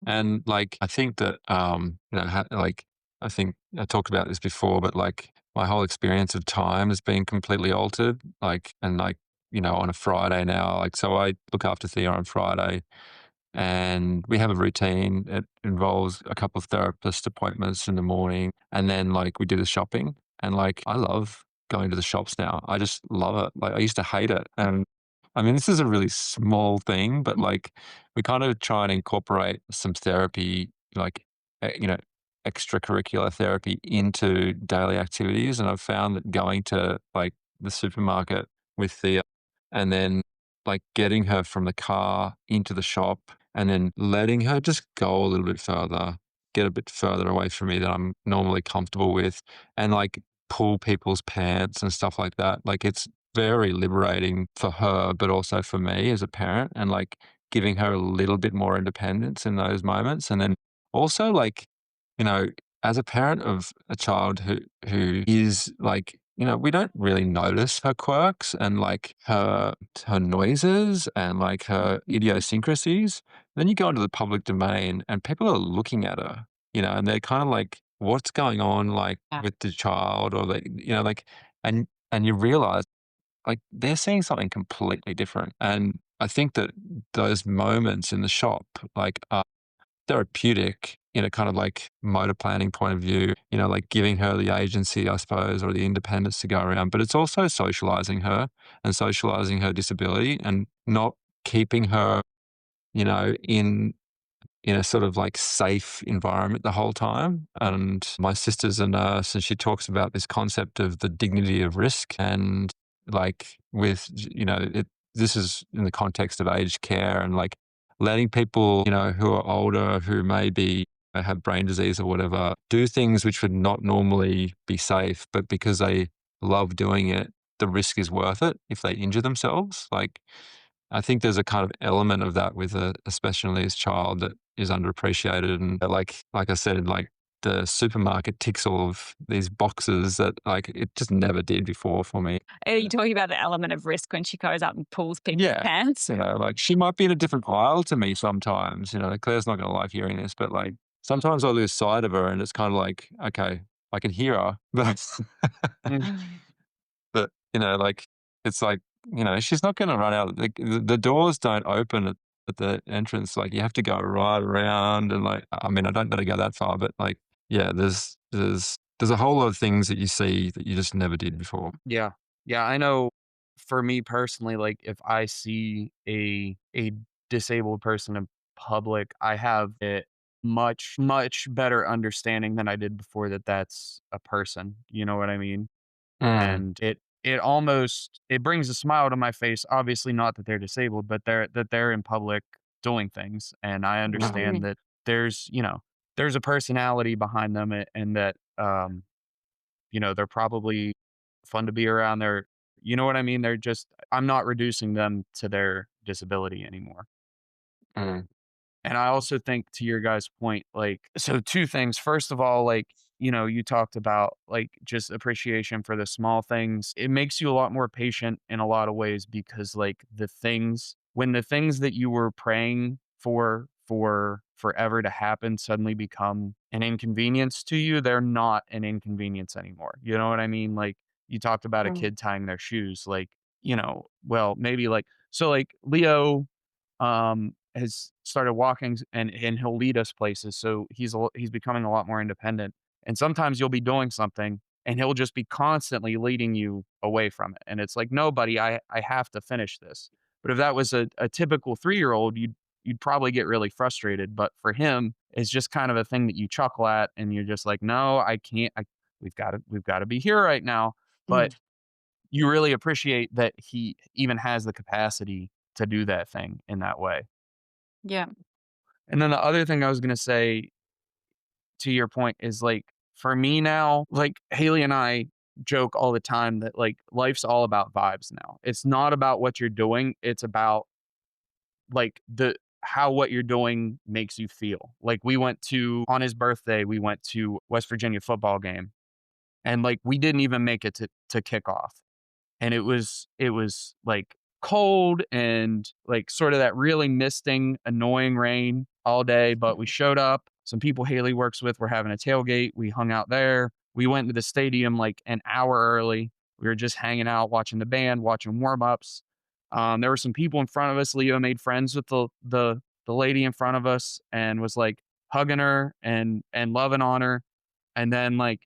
And, like, I think that, like, I think I talked about this before, but, like, my whole experience of time has been completely altered. Like, and, like, on a Friday now, like, so I look after Thea on Friday, and we have a routine. It involves a couple of therapist appointments in the morning, and then, like, we do the shopping. And, like, I love going to the shops now. I just love it. Like, I used to hate it. And I mean, this is a really small thing, but, like, we kind of try and incorporate some therapy, like, you know, extracurricular therapy into daily activities. And I've found that going to like the supermarket with Thea and then like getting her from the car into the shop and then letting her just go a little bit further, get a bit further away from me that I'm normally comfortable with, and like pull people's pants and stuff like that. Like it's very liberating for her, but also for me as a parent, and like giving her a little bit more independence in those moments. And then also like, you know, as a parent of a child who is like, you know, we don't really notice her quirks and like her noises and like her idiosyncrasies. Then you go into the public domain and people are looking at her, you know, and they're kind of like, what's going on like Yeah. with the child, or they, you know, like, and you realize like they're seeing something completely different. And I think that those moments in the shop like are therapeutic in a kind of like motor planning point of view, you know, like giving her the agency, I suppose, or the independence to go around. But it's also socializing her and socializing her disability and not keeping her, you know, in a sort of like safe environment the whole time. And my sister's a nurse and she talks about this concept of the dignity of risk. And like with, you know, this is in the context of aged care and like letting people, you know, who are older, who maybe have brain disease or whatever, do things which would not normally be safe, but because they love doing it, the risk is worth it if they injure themselves. Like, I think there's a kind of element of that with a special needs child that is underappreciated. And like I said, like the supermarket ticks all of these boxes that like it just never did before for me. Are you talking about the element of risk when she goes up and pulls people's Yeah. pants? You know, like she might be in a different aisle to me sometimes, you know, Claire's not going to like hearing this, but like sometimes I lose sight of her and it's kind of like, okay, I can hear her, but but, you know, like, it's like, you know, she's not gonna run out. Like, the doors don't open at the entrance. Like, you have to go right around and, like, I mean, I don't let her go that far, but, like, yeah, there's a whole lot of things that you see that you just never did before. Yeah. Yeah, I know for me personally, like if I see a disabled person in public, I have a much better understanding than I did before that that's a person. You know what I mean? Mm, And it almost it brings a smile to my face. Obviously not that they're disabled, but they're in public doing things. And I mm, understand that there's, you know, there's a personality behind them and that you know, they're probably fun to be around. They're you know what I mean? They're just I'm not reducing them to their disability anymore. mm, And I also think to your guys' point, like, so two things. First of all, like, you know, you talked about like just appreciation for the small things. It makes you a lot more patient in a lot of ways because like when the things that you were praying for forever to happen suddenly become an inconvenience to you, they're not an inconvenience anymore. You know what I mean? Like you talked about a mm, kid tying their shoes, like, you know, well, maybe like so like Leo has started walking and he'll lead us places. So he's becoming a lot more independent. And sometimes you'll be doing something and he'll just be constantly leading you away from it. And it's like, no, buddy, I have to finish this. But if that was a typical 3-year-old, you'd probably get really frustrated. But for him, it's just kind of a thing that you chuckle at and you're just like, no, I can't. We've got to be here right now. But mm, you really appreciate that he even has the capacity to do that thing in that way. Yeah. And then the other thing I was gonna say to your point is like for me now, like Haley and I joke all the time that like life's all about vibes now. It's not about what you're doing, it's about like the how what you're doing makes you feel. Like we went to on his birthday, we went to West Virginia football game and like we didn't even make it to kick off. And it was like cold and like sort of that really misting, annoying rain all day. But we showed up. Some people Haley works with were having a tailgate. We hung out there. We went to the stadium like an hour early. We were just hanging out, watching the band, watching warm ups. There were some people in front of us. Leo made friends with the lady in front of us and was like hugging her and loving on her. And then like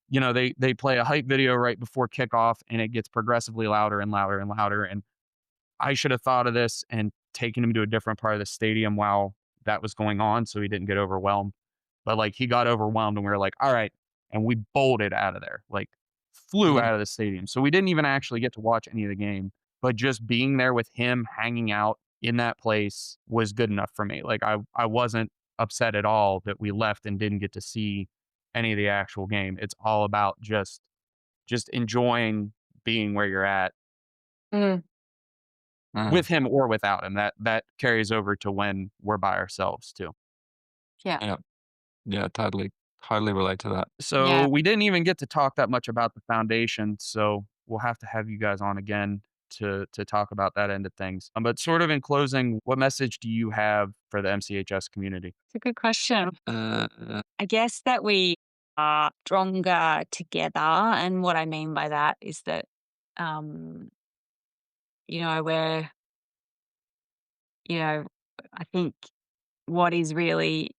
you know, they play a hype video right before kickoff and it gets progressively louder and louder and louder. And I should have thought of this and taken him to a different part of the stadium while that was going on so he didn't get overwhelmed. but like he got overwhelmed and we were like, all right. And we bolted out of there, like flew Mhm. out of the stadium. So we didn't even actually get to watch any of the game, but just being there with him hanging out in that place was good enough for me. Like I wasn't upset at all that we left and didn't get to see any of the actual game. It's all about just enjoying being where you're at Mm, Mm. with him or without him. That carries over to when we're by ourselves too. yeah. Yeah. Yeah, totally. Totally relate to that. So Yeah. we didn't even get to talk that much about the foundation. So we'll have to have you guys on again to talk about that end of things. But sort of in closing, what message do you have for the MCHS community? It's a good question. Uh, I guess that we are stronger together. And what I mean by that is that, um, we're, you know, I think what is really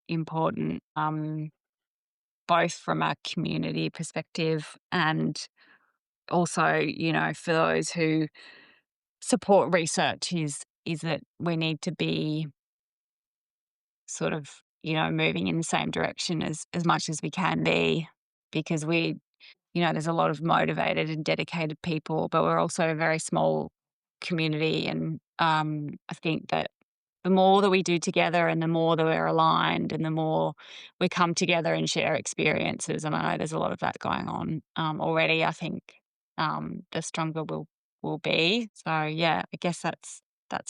important, both from a community perspective and also, for those who support research is that we need to be sort of, moving in the same direction as much as we can be because there's a lot of motivated and dedicated people, but we're also a very small community. And I think that the more that we do together and the more that we're aligned and the more we come together and share experiences, and I know there's a lot of that going on already, I think the stronger we'll be. So yeah, I guess that's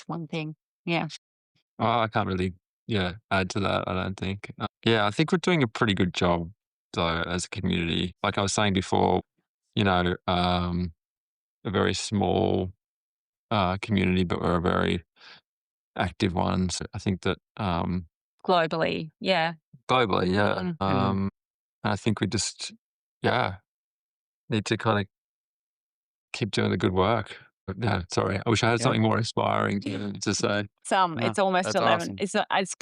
one thing. Yeah. I can't really, yeah, add to that, I don't think. Yeah, I think we're doing a pretty good job, though, as a community. Like I was saying before, a very small community, but we're a very active one. So I think that Globally. Yeah. globally, yeah. Mm. I think we just, yeah, need to kind of keep doing the good work. But no, sorry, I wish I had Yeah. something more inspiring to say. No, It's almost that's 11. awesome. It's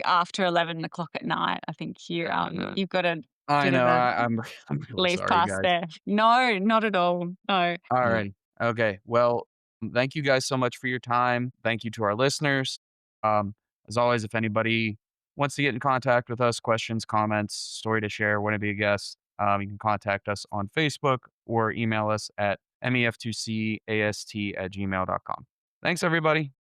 after 11 o'clock at night. I think Yeah. you've got a I bit of know. a I'm I'm really leave sorry, past guys. there. No, not at all. No. Yeah. Alrighty. Okay. Well, thank you guys so much for your time. Thank you to our listeners. Um, as always, if anybody wants to get in contact with us, questions, comments, story to share, want to be a guest, you can contact us on Facebook or email us at mef2cast@gmail.com. Thanks, everybody.